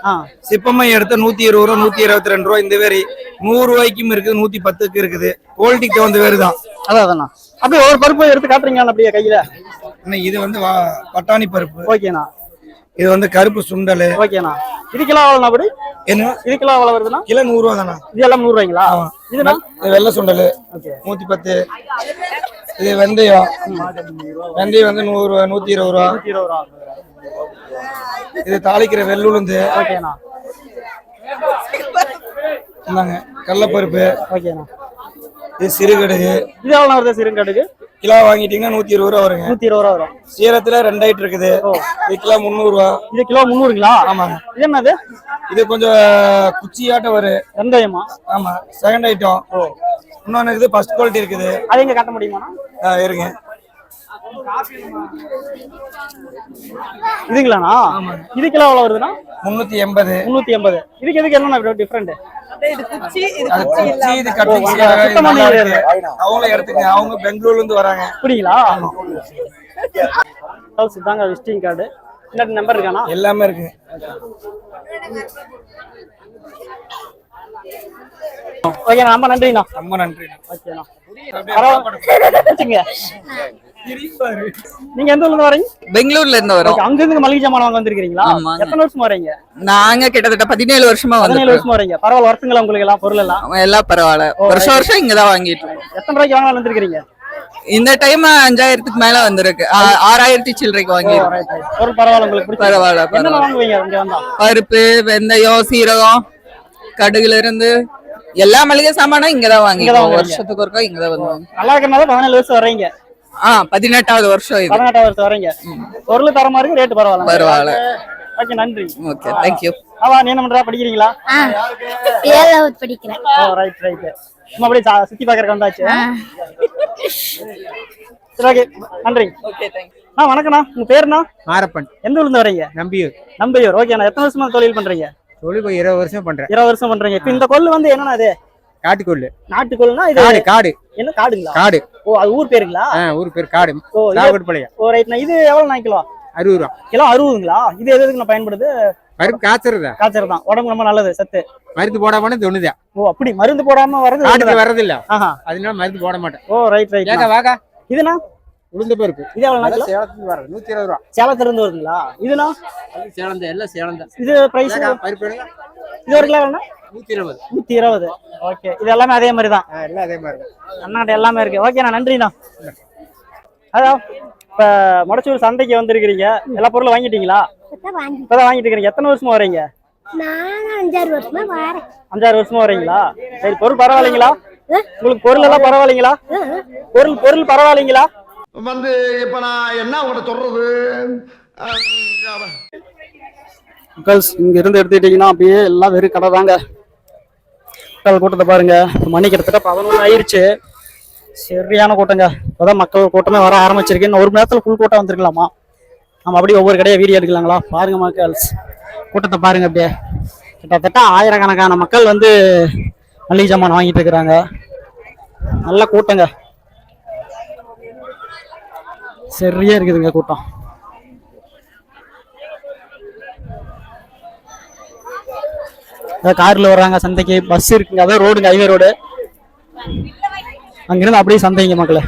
சிப்பம்மை எடுத்த 120 ரூபா, 122 ரூபா, இந்த மாதிரி 100 ரூபாய்க்கும் இருக்குது, 110க்கு இருக்குது. குவாலிட்டிக்கு வந்து வேறுதான். அதான் அப்படியே ஒரு பருப்பு எடுத்து காட்டுறீங்களா அப்படியே கையில? இது வந்து பட்டாணி பருப்பு. ஓகேண்ணா. இது வந்து கருப்பு சுண்டல். ஓகேண்ணா. இது கிலோ எவ்வளோ அப்படி? என்ன இது கிலோ எவ்வளோ வருதுண்ணா? கிலோ 100 ரூபா தானே? இது எல்லாம் 100 ரூபாய்ங்களா? இதுனா வெள்ளை சுண்டல் 110. இது வெந்தயம். வெந்தயம் வந்து 100 ரூபா, 120 ரூபா. இது தாளிக்கிற வெள்ளுளுந்து. ஓகேண்ணா. இந்தாங்க கடலைப்பருப்பு. ஓகேண்ணா. இது சிறுகடுகு. இது எவ்வளோ வருது சிறுகடுகு? கிலோ வாங்கிட்டீங்கன்னா 120 ரூபா வருங்க. 120 ரூபா வரும். சீரத்துல 2 ஐட்டம் இருக்குது. இது கிலோ 300 ரூபா. இது கிலோ 300ங்களா? ஆமாங்க. இது என்னது? இது கொஞ்சம் குச்சியாட்ட வரும். வெந்தயமா? ஆமா. Second item. இன்னொன்னு இருக்குது, ஃபர்ஸ்ட் குவாலிட்டி இருக்குது. அது எங்க காட்ட முடியுமா? இருங்க. இதுங்களாண்ணா? இது கிலோ எவ்வளவு வருதுன்னா? 380. 380. இதுக்கு எதுக்கு என்ன டிஃபரெண்ட்? அவங்க பெங்களூர்ல இருந்து வராங்க. புரியுங்களா? சித்தாங்க விசிட்டிங் கார்டு நம்பர் இருக்கானா? எல்லாமே இருக்கு. ஓகே, ரொம்ப நன்றிண்ணா. ரொம்ப நன்றி. ஓகேண்ணா. நீங்க எந்த ஊர்ல இருந்து வரீங்க? பெங்களூர்ல இருந்து வரோம். அங்க இருந்து மளிகை ஜாமான் வாங்க வந்திருக்கீங்களா? எத்தனை வருஷமா வரீங்க? நாங்க கிட்டத்தட்ட 17 வருஷமா வந்து. 17 வருஷமா வரீங்க. பரவாயில்ல, வருஷங்களா உங்களுக்கு எல்லாம் பொருள் எல்லாம் பரவாயில்ல. வருஷம் இங்கதான் வாங்கிட்டு இருக்கோம். எத்தனை ரூபாய்க்கு வாங்கலாம் வந்திருக்கீங்க? இந்த டைம் 5000க்கு மேல வந்திருக்கு. 6000 சில்லறைக்கு வாங்கிருக்கோம். பொருள் பரவாயில்ல, உங்களுக்கு பரவாயில்ல. என்ன வாங்குவீங்க இங்க வந்தா? பருப்பு, வெந்தயம், சீரகம், கடுகுல இருந்து எல்லா மளிகை சாமானும் இங்கதான் வாங்கிருக்கோம். வருஷத்துக்கு ஒருக்கா இங்கதான் வந்து. நல்லா இருக்கனால 17 வருஷம் வரீங்க. 18வது வருஷம் இது. 18வது வருஷம் வரீங்க. பொருள் தரமா இருக்கு, ரேட் பரவாயில்ல. பரவாயில்ல. ஓகே, நன்றி. Okay, thank you. நீ என்ன பண்றா? படிக்கிறீங்களா? 7வது படிக்கிறேன். Right right. சும்மா அப்படியே சுத்தி பாக்குறதுக்கு வந்தாச்சு. சரி, ஓகே, நன்றி. Okay, thank you. வணக்கண்ணா. உங்க பேருண்ணா? மாரப்பன். எந்த ஊர்ல இருந்து வரீங்க? நம்பியூர். நம்பியூர். ஓகேண்ணா. எத்தனை வருஷமா தொழில் பண்றீங்க? தொழில் 20 வருஷம் பண்றேன். 20 வருஷம் பண்றீங்க. இப்ப இந்த கொள்ளு வந்து என்னன்னா அது? காட்டுக்கொள்ளு. நாட்டுக்கொள்ளுனா இது காடு. என்ன காடுங்களா? காடு. ஓ, அது ஊர் பேருங்களா? ஊர் பேர் காடு. சாவகட்பாளையம். ஓ, ரைட்ண்ணா. இது எவ்வளவு கிலோ? 60 ரூபா. கிலோ 60ங்களா? இது எதுக்கு நான் பயன்படுது? பருப்பு காய்ச்சறதா? காய்ச்சறதான். உடம்பு ரொம்ப நல்லது, சத்து. மருந்து போடாம தொண்ணுதா. ஓ, அப்படி மருந்து போடாம வரது காட்டுல வரது இல்ல. அதனால மருந்து போட மாட்டேன். ஓ, ரைட் ரைட். வாங்க. இதுனா உளுந்த பருப்பு. இது எவ்வளவு கிலோ? சேலத்துல வர 120 ரூபா. சேலத்துல இருந்து வருதுங்களா? இதுனா அது சேலந்த எல்லாம் சேலந்த. இது பிரைஸ் பருப்பு எடுங்க. இது ஒரு கிலோ எவ்வளவுனா? 120. 120. ஓகே, இது எல்லாமே அதே மாதிரி தான். எல்லாம் அதே மாதிரி தான். அண்ணாட்ட எல்லாமே இருக்கு. ஓகேண்ணா, நன்றிண்ணா. அதான் இப்ப மொடச்சூர் சந்தைக்கு வந்திருக்கிறீங்க. எல்லா பொருளும் வாங்கிட்டீங்களா? இப்பதான் வாங்கிட்டு இருக்கீங்க. எத்தனை வருஷமா வரீங்க? நான் 5-6 வருஷமா வரேன். 5-6 வருஷமா வரீங்களா? சரி, பொருள் பரவாயில்லைங்களா? உங்களுக்கு பொருள் எல்லாம் பரவாயில்லைங்களா? பொருள் பரவாயில்லைங்களா? வந்து இப்ப நான் என்ன உங்கள்கிட்ட சொல்றது? இங்க இருந்து எடுத்துக்கிட்டீங்கன்னா அப்படியே எல்லாம் வெறும் கடை தாங்க. மக்கள் கூட்டத்தை பாருங்க. மணி கிட்டத்தட்ட 11 ஆயிருச்சு. சரியான கூட்டங்க. இப்பதான் மக்கள் கூட்டமே வர ஆரம்பிச்சிருக்கு. இன்னும் 1 மணி நேரத்துல ஃபுல் கூட்டம் வந்துருக்கலாமா? நம்ம அப்படியே ஒவ்வொரு கடையை வீடியோ எடுக்கலாங்களா? பாருங்க மக்கள் கூட்டத்தை பாருங்க. அப்படியே கிட்டத்தட்ட 1000கணக்கான மக்கள் வந்து மளிகை ஜாமான் வாங்கிட்டு இருக்கிறாங்க. நல்ல கூட்டங்க. சரியா இருக்குதுங்க கூட்டம். கார்ல வர்றாங்க சந்தைக்கு. பஸ் இருக்குங்க. அதான் ரோடுங்க, ஹைவே ரோடு. அங்கிருந்து அப்படியே சந்தைங்க மக்களே.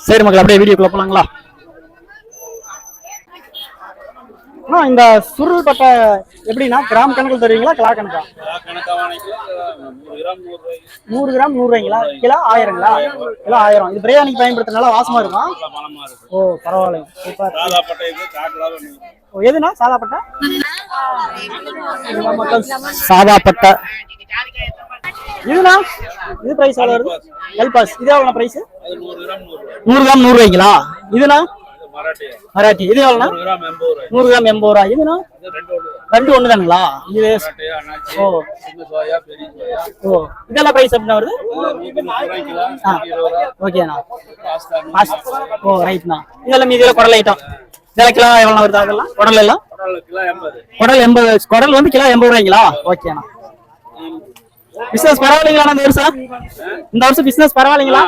சரி மக்கள், அப்படியே வீடியோக்குள்ள போலாங்களா? இந்த சுருள் பட்டை எப்படின்னா கிராம் கணக்கில் தருவீங்களா? கிலோ கணக்கா? 100 கிராம் 100 ரூபாய்ங்களா? கிலோ 1000ங்களா? கிலோ 1000. இது பிரியாணிக்கு பயன்படுத்துறதுனால வாசமா இருக்கும். ஓ, பரவாயில்ல. ஓ, எதுனா சாதா பட்டை? சாதா பட்டை இதுனா இது பிரைஸ் எவ்வளவு வருது? எல்பாஸ் இது எவ்வளவு பிரைஸ்? 100 கிராம் 100 ரூபாய்ங்களா? இதுனா மராட்டி இது எவ்வளவுனா? 100 கிராம் 80 ரூபாய். இதுனா ரெண்டு ஒண்ணு தானுங்களா? இது ஓ ஓ இதெல்லாம் பிரைஸ் எப்படி வருது? ஓகேண்ணா. ஓ ரைட்ண்ணா. இதெல்லாம் மீதியில குடல் ஐட்டம் இதெல்லாம் கிலோ எவ்வளவு வருது? அதெல்லாம் குடல் எல்லாம் குடல் 80, குடல் வந்து கிலோ 80 ரூபாய்ங்களா? ஓகேண்ணா. பிசினஸ் பரவாயில்லைங்களா இந்த வருஷம் பிசினஸ் பரவாயில்லைங்களா?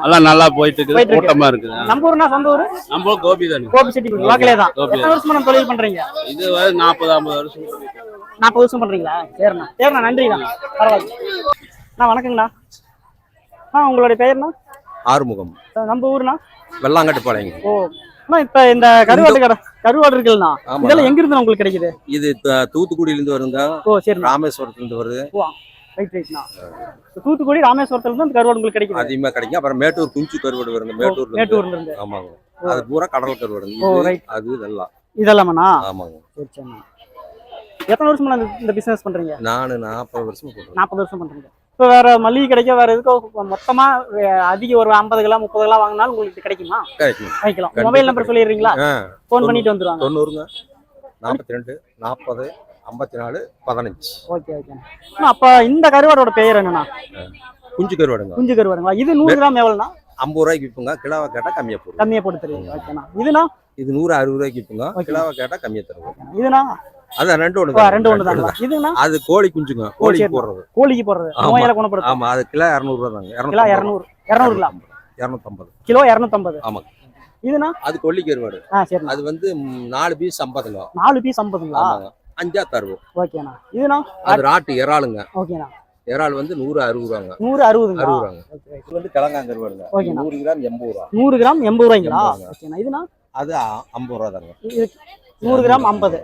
எல்லாம் நல்லா போயிட்டு இருக்குது, கூட்டமா இருக்குது. நம்ம ஊர்னா சொந்த ஊரு? நம்ம ஊர் கோபி தான். கோபி சிட்டி லோக்கலே தான். எத்தனை வருஷமா நம்ம தொழில் பண்றீங்க? இது 40-50 வருஷம். 40 வருஷம் பண்றீங்களா? சரிண்ணா சரிண்ணா நன்றிண்ணா. பரவாயில்ல அண்ணா. வணக்கங்கண்ணா. உங்களுடைய பெயர்ண்ணா? ஆறுமுகம். நம்ம ஊர்னா? வெள்ளாங்கட்டுப்பாளையம். ஓ அண்ணா இப்ப இந்த கருவாடு கடை கருவாடு இருக்குல்லண்ணா, இதெல்லாம் எங்க இருந்து உங்களுக்கு கிடைக்குது? இது தூத்துக்குடியில இருந்து வருங்க. ஓ சரி. ராமேஸ்வரத்துல இருந்து வருது. ரைட் ரைட்ண்ணா. தூத்துக்குடி ராமேஸ்வரத்துல இருந்து அந்த கருவாடு உங்களுக்கு கிடைக்குது? அதிகமா கிடைக்கும். அப்புறம் மேட்டூர் குஞ்சு கருவாடு வருங்க. மேட்டூர்ல இருந்து. ஆமாங்க. அது பூரா கடல் கருவாடு. ஓ ரைட். அது இதெல்லாமண்ணா? ஆமாங்க. சரி சரிண்ணா. எத்தனை வருஷமா இந்த பிசினஸ் பண்றீங்க? நான் 40 வருஷமா பண்றேன். 40 வருஷம் பண்றீங்க. இப்போ வேற மளிகை கிடைக்க வேற எதுக்கும் மொத்தமா அதிக ஒரு 50 கிலோ 30 கிலோ வாங்கினாலும் உங்களுக்கு கிடைக்குமா? கிடைக்கலாம். Mobile number சொல்லிடுறீங்களா? போன் பண்ணிட்டு வந்துருவாங்க. 90 42 40 54 15. Okay okay. அப்ப இந்த கருவாடோட பெயர் என்னன்னா? குஞ்சு கருவாடுங்க. குஞ்சு கருவாடுங்களா? இது 100 கிராம் எவ்வளவுனா? 50 ரூபாய்க்கு விற்போங்க. கிலோவை கேட்டா கம்மியா போட்டு தருவீங்க. ஓகேண்ணா. இதுனா? இது 160 ரூபாய்க்கு விற்போங்க. கிலோவை கேட்டா கம்மியா தருவோம். இதுனா? அதான் ரெண்டு ஒண்ணு தான். இதுனா? அது கோழி குஞ்சுங்க. கோழிக்கு போடுறது. கோழிக்கு போடுறது. நோயால குணப்படுத்தும். ஆமா. அது கிலோ 200 ரூபாய் தாங்க. Kilo 200 gram 250. கிலோ 250. ஆமா. இதுனா? அது கொல்லி கருவாடு. சரி. அது வந்து 4 பீஸ் 50. 4 பீஸ் 50ங்களா? ஆமாங்க. 5 தருவோம். ஓகேண்ணா. இதுனா? அது ராட்டு இறாலுங்க. ஓகேண்ணா. இறால் வந்து 160 ரூபாங்க. 160ங்களா? 60 ரூபாங்க. இது வந்து கிழங்காங்க கருவாடுங்க. 100 கிராம் 80 ரூபாய். 100 கிராம் 80 ரூபாய்ங்களா? ஓகேண்ணா. இதுனா? அது 50 ரூபாய் தாங்க. 100 கிராம் 50.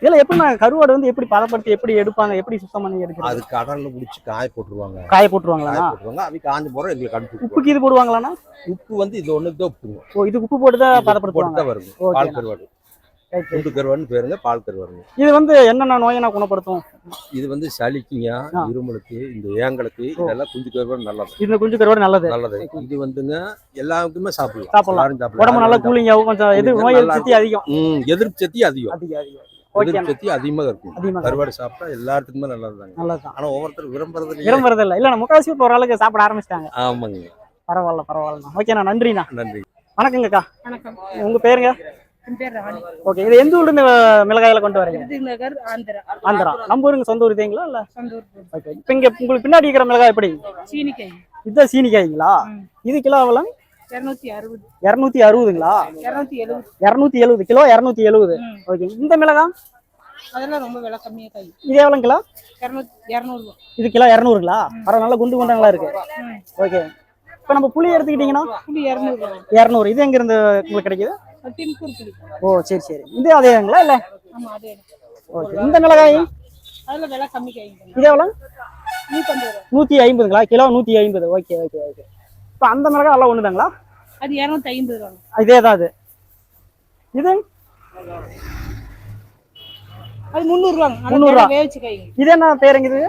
இதெல்லாம் எப்படி கருவாடு வந்து எப்படி பதப்படுத்தி எப்படி எடுப்பாங்க? எப்படி சுத்தம் பண்ணி எடுக்கிறது? அது கடல்ல புடிச்சு காய போட்டுருவாங்க. காய போட்டுருவாங்களா? அவி காஞ்ச போற எங்களுக்கு அனுப்பி. உப்புக்கு இது போடுவாங்களாண்ணா? உப்பு வந்து இது ஒண்ணுக்கு தான் உப்புங்க. ஓ இது உப்பு போட்டு தான் பதப்படுத்துவாங்க. வருது. பால் கருவாடு. குண்டு கருவாடுன்னு பேருங்க. பால் கருவாடுங்க. இது வந்து என்னென்ன நோயை குணப்படுத்தும்? இது வந்து சளிக்குங்க, இருமலுக்கு, இந்த ஏங்களுக்கு இதெல்லாம் குஞ்சு கருவாடு நல்லது. இந்த குஞ்சு கருவாடு நல்லது. இது வந்துங்க எல்லாருக்குமே சாப்பிடலாம். உடம்பு நல்லா கூலிங் ஆகும். கொஞ்சம் நோய் எதிர்ப்பு சக்தி அதிகம். எதிர்ப்பு சக்தி அதிகம். எதிர்ப்பு சக்தி அதிகமா இருக்கும். கருவாடு சாப்பிட்டா எல்லாத்துக்குமே நல்லதுதான். ஆனா ஒவ்வொருத்தரும் விரும்புறது இல்ல. இல்ல முக்காசி ஒரு ஆளுக்கு சாப்பிட ஆரம்பிச்சிட்டாங்க. ஆமாங்க. பரவாயில்ல. ஓகேண்ணா. நன்றிண்ணா. நன்றி. வணக்கங்கக்கா. வணக்கம். உங்க பேருங்க? ஓகே. இது எந்த ஊர்ல இருந்து மிளகாயில கொண்டு வரீங்க? ஆந்திரா. நம்ம ஊருங்க சொந்த ஊர் தேங்களா? இல்ல ஓகே. இப்போ இங்க உங்களுக்கு பின்னாடி இருக்கிற மிளகாய் எப்படி? சீனிக்காய். இதுதான் சீனிக்காய்ங்களா? இது கிலோ எவ்வளோ? 260ங்களா? 270 கிலோ 270. ஓகே. இந்த மிளகாய் அதெல்லாம் ரொம்ப விலை கம்மியா காய். இது எவ்வளவு கிலோ? 200. இது கிலோ 200ங்களா? பரவாயில்ல. நல்லா குண்டு குண்டங்களா இருக்கு. ஓகே. இப்போ நம்ம புளி எடுத்துக்கிட்டீங்கன்னா புளி 200. இது எங்க இருந்து உங்களுக்கு கிடைக்குது? தின்பூர் புளி. ஓ சரி சரி. இது அதேங்களா? இல்ல ஆமா அதே. ஓகே. இந்த மிளகாய் அதல விலை கம்மி காய். இது எவ்வளவு? 150ங்களா? கிலோ 150. Okay okay okay. இப்போ அந்த மிளகாய் எல்லாம் ஒண்ணுதாங்களா? அது 250 ரூபாய். இதே தான் அது. இது அது 300 ரூபாய். 300 ரூபாய். வேவிச்ச காய். இது என்ன பேருங்க? இது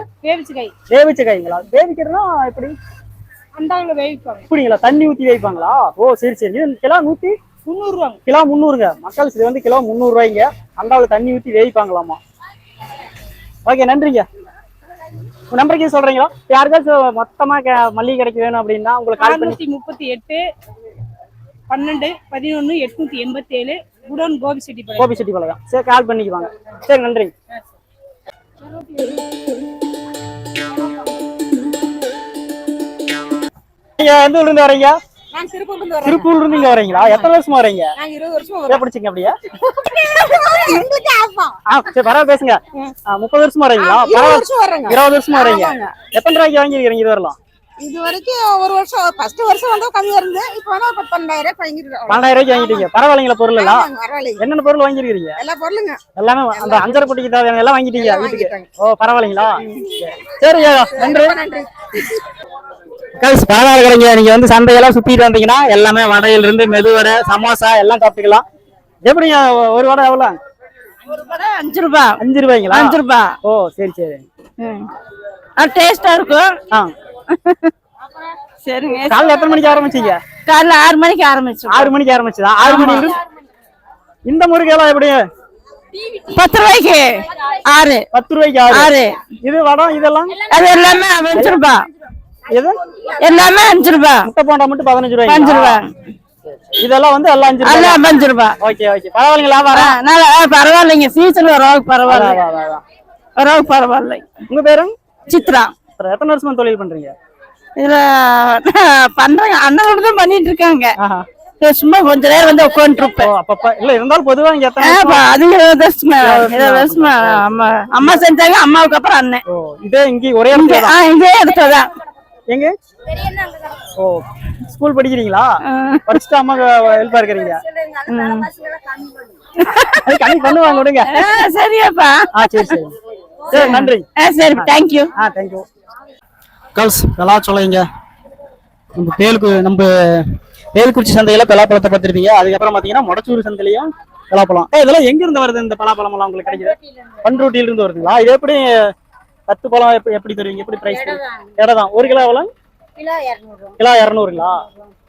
வேவிச்ச காய்ங்களா? வேவிக்கிறதுனா எப்படி? அண்டாங்கல வேவிப்பாங்க. இப்படிங்களா? தண்ணி ஊத்தி வேவிப்பாங்களா? ஓ சரி சரி. இது கிலோ 300 ரூபாய். கிலோ 300ங்க. மக்கள் இது வந்து கிலோ 300 ரூபாய்ங்க. அண்டாவுல தண்ணி ஊத்தி வேவிப்பாங்களாமா. ஓகே நன்றிங்க. உங்க நம்பருக்கு சொல்றீங்களா? யாருக்காச்சும் மொத்தமா மல்லிகை கிடைக்க வேணும் அப்படின்னா உங்களுக்கு கால் பண்ணி 438 12 11 887 குடோன் கோபிச்செட்டிப்பாளையம். சரி கால் பண்ணிக்குவாங்க. சரி நன்றி. நீங்க எந்த ஊர்ல இருந்து வரீங்க? திருப்பூர்ல இருந்து இங்க வரீங்களா? எத்தனை வருஷமா வரீங்க? 20 வருஷமா பிடிச்சிங்க அப்படியே? சரி பரவாயில்ல பேசுங்க. 30 வருஷமா வரீங்களா? 20 வருஷமா வரீங்க. எத்தனை ரூபாய்க்கு வாங்கிருக்கீங்க இது வரலாம்? இது வரைக்கும் ஒரு வருஷம் ஃபர்ஸ்ட் வருஷம் வந்து கம்மியா இருந்து இப்போ வந்து 12000 வாங்கிருக்கோம். 12000 வாங்கிட்டீங்க. பரவாயில்லைங்களா பொருள் எல்லாம்? என்னென்ன பொருள் வாங்கிருக்கீங்க? எல்லா பொருளுங்க. எல்லாமே அந்த அஞ்சரை பொட்டிக்கு தேவையான எல்லாம் வாங்கிட்டீங்க வீட்டுக்கு? ஓ பரவாயில்லைங்களா? சரி நன்றி. பரவாயில்ல கிடைங்க. நீங்க வந்து சந்தையெல்லாம் சுத்திட்டு வந்தீங்கன்னா எல்லாமே வடையில இருந்து மெதுவடை, சமோசா எல்லாம் சாப்பிட்டுக்கலாம். எப்படிங்க ஒரு வடை எவ்வளோ? ஒரு படம் 5 ரூபாய். 5 ரூபாய்ங்களா? 5 ரூபாய். ஓ சரி சரி. டேஸ்டா இருக்கும். ஆ சரிங்க. காலைல எத்தனை மணிக்கு ஆரம்பிச்சீங்க? காலைல 6 மணிக்கு ஆரம்பிச்சோம். 6 மணிக்கு ஆரம்பிச்சதா? 6 மணிக்கு. இந்த முறுக்கு எல்லாம் எப்படி? 10 ரூபாய்க்கு 6. 10 ரூபாய்க்கு 6. இது வடம் இதெல்லாம்? அது எல்லாமே 5 ரூபாய். எது? எல்லாமே 5 ரூபாய். முட்டை போண்டா மட்டும் 15 ரூபாய். 5 ரூபாய். இதெல்லாம் வந்து எல்லாம் 5 ரூபாய். எல்லாம் 5 ரூபாய். Okay okay. பரவாயில்லைங்களா? நல்லா பரவாயில்லைங்க. சீசன் வரவுக்கு பரவாயில்ல. வரவுக்கு பரவாயில்லை. உங்க பேரு? சித்ரா. எத்தனை வருஷமா தொழில் பண்றீங்க? இதுல பண்றாங்க. அண்ணனோட தான் பண்ணிட்டு இருக்காங்க. சும்மா கொஞ்ச நேரம் வந்து உட்காந்துட்டு இருப்பேன். அப்பப்ப இல்ல இருந்தாலும் பொதுவா இங்க எத்தனை அது 20 வருஷமா அம்மா செஞ்சாங்க. அம்மாவுக்கு அப்புறம் அண்ணன். இதே இங்க ஒரே இதே இடத்துலதான். எங்க? ஓ ஸ்கூல் படிக்கிறீங்களா? படிச்சுட்டு அம்மாக்கு ஹெல்ப்பா இருக்கிறீங்க? கம்மி பண்ணுவாங்க விடுங்க. சரியாப்பா. சரி சரி சரி நன்றி. சரி தேங்க்யூ. தேங்க்யூ. கேர்ள்ஸ் நல்லா சொல்லுங்க. நம்ம வேலுக்குறிச்சி சந்தையில பலாப்பழத்தை பார்த்துருப்பீங்க. அதுக்கப்புறம் பாத்தீங்கன்னா மொடச்சூர் சந்தையிலயும் பலாப்பழம். இதெல்லாம் எங்க இருந்து வருது இந்த பலாப்பழம் எல்லாம் உங்களுக்கு கிடைக்குது? பண்ருட்டியில இருந்து வருதுங்களா? இது எப்படி 10 பழம் எப்படி தருவீங்க? எப்படி பிரைஸ்? எடை தான். 1 கிலோ எவ்வளவு? கிலோ 200. கிலோ 200ங்களா?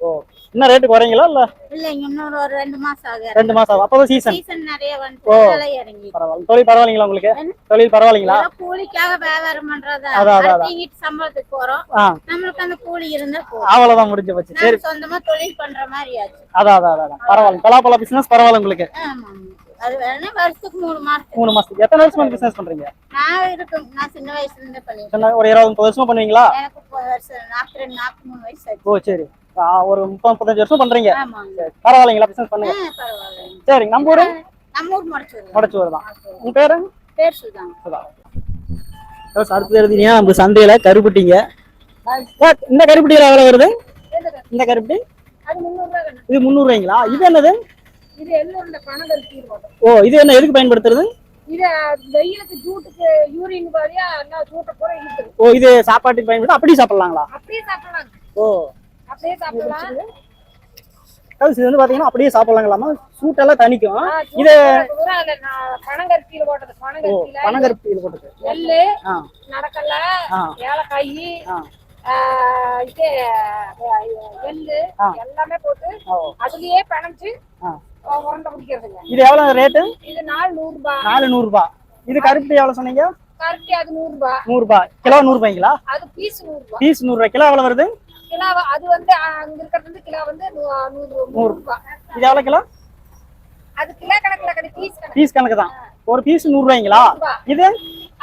ஓ இன்னும் ரேட்டு குறைங்களா இல்ல? இல்ல இன்னொரு ஒரு 2 மாசம் ஆகுது. 2 மாசம் ஆகும். அப்பதான் சீசன் நிறைய வந்து விலை இறங்கி. பரவாயில்ல. தொழில் பரவாயில்லைங்களா உங்களுக்கு? தொழில் பரவாயில்லைங்களா? கூலிக்காக வியாபாரம் பண்றதா? அதான் சம்பளத்துக்கு போறோம். நம்மளுக்கு அந்த கூலி இருந்தா போதும். அவ்வளவுதான் முடிஞ்சு போச்சு. சரி சொந்தமா தொழில் பண்ற மாதிரி ஆச்சு. அதான் பரவாயில்ல. பலாப்பழ பிசினஸ் பரவாயில்ல உங்களுக்கு? அது வேணா வருஷத்துக்கு 3 மாசம். 3 மாசத்துக்கு. எத்தனை வருஷமா பிசினஸ் பண்றீங்க? நான் சின்ன வயசுல இருந்தே பண்ணிட்டேன். ஒரு 20-30 வருஷமா பண்ணுவீங்களா? எனக்கு 42 43 வயசு ஆச்சு. ஓ சரி. ஒரு 30-35 வருஷம் பண்றீங்க. ஆமாங்க. பரவாயில்லைங்களா? பிசினஸ் பண்ணுங்க. பரவாயில்லை. சரி நம்ம ஊரு? நம்ம ஊர் மொடச்சூர் தான். உங்க பேரு? பேர் சுதான். அடுத்து எழுதினியா நம்ம சந்தையில கருப்பட்டிங்க. இந்த கருப்பட்டியில எவ்வளவு வருது? இந்த கருப்பட்டி அது 300 ரூபாய். இது 300 ரூபாய்ங்களா? இது என்னது? இது எல்லோருடைய பணங்கருப்பி. ஓ இது என்ன எதுக்கு பயன்படுத்துறது? இது வெயிலுக்கு ஜூட்டுக்கு யூரின் வழியா எல்லாம் ஜூட்ட போற இழுக்குது. ஓ இது சாப்பாட்டுக்கு பயன்படுத்த அப்படியே சாப்பிடலாங்களா? அப்படியே சாப்பிடலாம். ஓ அப்படியே சாப்பிடலாம். இது வந்து பாத்தீங்கன்னா அப்படியே சாப்பிடலாங்களாமா? சூட்டெல்லாம் தணிக்கும். இது பனங்கருப்பியில போட்டது. பனங்கருப்பியில போட்டது. நெல்லு, நடக்கல, ஏலக்காய், இது எள்ளு எல்லாமே போட்டு அதுலயே பனஞ்சு உருண்டை பிடிக்கிறதுங்க. இது எவ்வளவு ரேட்டு? இது 400 ரூபாய். 400 ரூபாய். இது கருப்பட்டி எவ்வளவு சொன்னீங்க? கருப்பட்டி அது 100 ரூபாய். 100 ரூபாய். கிலோ 100 ரூபாய்ங்களா? அது பீஸ் 100 ரூபாய். பீஸ் 100 ரூபாய். கிலோ எவ்வளவு வருது? கிலோ அது வந்து அங்க இருக்கிறது வந்து கிலோ வந்து 100 ரூபாய். இது எவ்வளவு கிலோ? அது கிலோ கணக்குல கிடையாது, பீஸ் கணக்கு. பீஸ் கணக்கு தான். ஒரு பீஸ் 100 ரூபாய்ங்களா? இது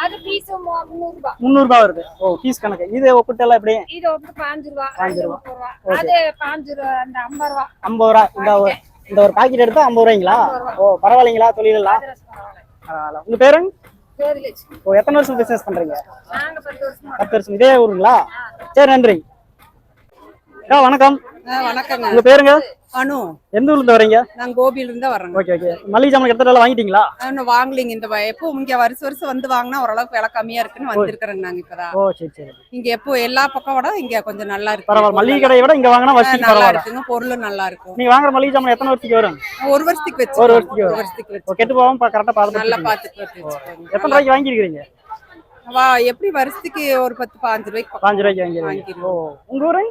அது பீஸ் 300 ரூபாய். 300 ரூபாய் வருது. ஓ பீஸ் கணக்கு. இது ஒப்பிட்டு எல்லாம் எப்படி? இது வந்து 5 ரூபாய். 5 ரூபாய். அது 5 ரூபாய். அந்த 50 ரூபாய். 50 ரூபாய். இந்த ஒரு பாக்கெட் எடுத்தா 50 ரூபாய்ங்களா? ஓ பரவாயில்லைங்களா? தொழில் எல்லாம் பரவாயில்ல. உங்க பேரு? பேருலட்சுமி. ஓ எத்தனை வருஷம் பிசினஸ் பண்றீங்க? நாங்க 10 வருஷமா. 10 வருஷம். இதே ஊருங்களா? சரி நன்றி. வணக்கம். வணக்கங்க. உங்க பேருங்க? அனு. எந்த ஊர்ல இருந்து வரீங்க? நான் கோபியில இருந்து வர்றேங்க. Okay okay. மளிகை ஜாமான் எடுத்துட்டு வாங்கிட்டீங்களா? இன்னும் வாங்கலீங்க. இந்த எப்போ இங்க வருஷம் வந்து வாங்கினா ஓரளவுக்கு விலை கம்மியா இருக்குன்னு வந்திருக்கிறேங்க நாங்க இப்பதான். ஓ சரி சரி. இங்க எப்போ எல்லா பக்கம் விட இங்க கொஞ்சம் நல்லா இருக்கு. பரவாயில்ல. மளிகை கடையை விட இங்க வாங்கினா வசதி நல்லா பரவாயில்ல இருக்குங்க. பொருளும் நல்லா இருக்கும். நீங்க வாங்குற மளிகை ஜாமான் எத்தனை வருஷத்துக்கு வரும்? 1 வருஷத்துக்கு வச்சு. 1 வருஷத்துக்கு வரும். கெட்டு போகாம கரெக்டா பாத்து நல்லா பாத்துட்டு. எத்தனை ரூபாய்க்கு வாங்கிருக்கீங்க? எப்படி வருஷத்துக்கு ஒரு 10-15 ரூபாய்க்கு 5 ரூபாய்க்கு வாங்கிருக்கீங்க. ஓ உங்க ஊரு?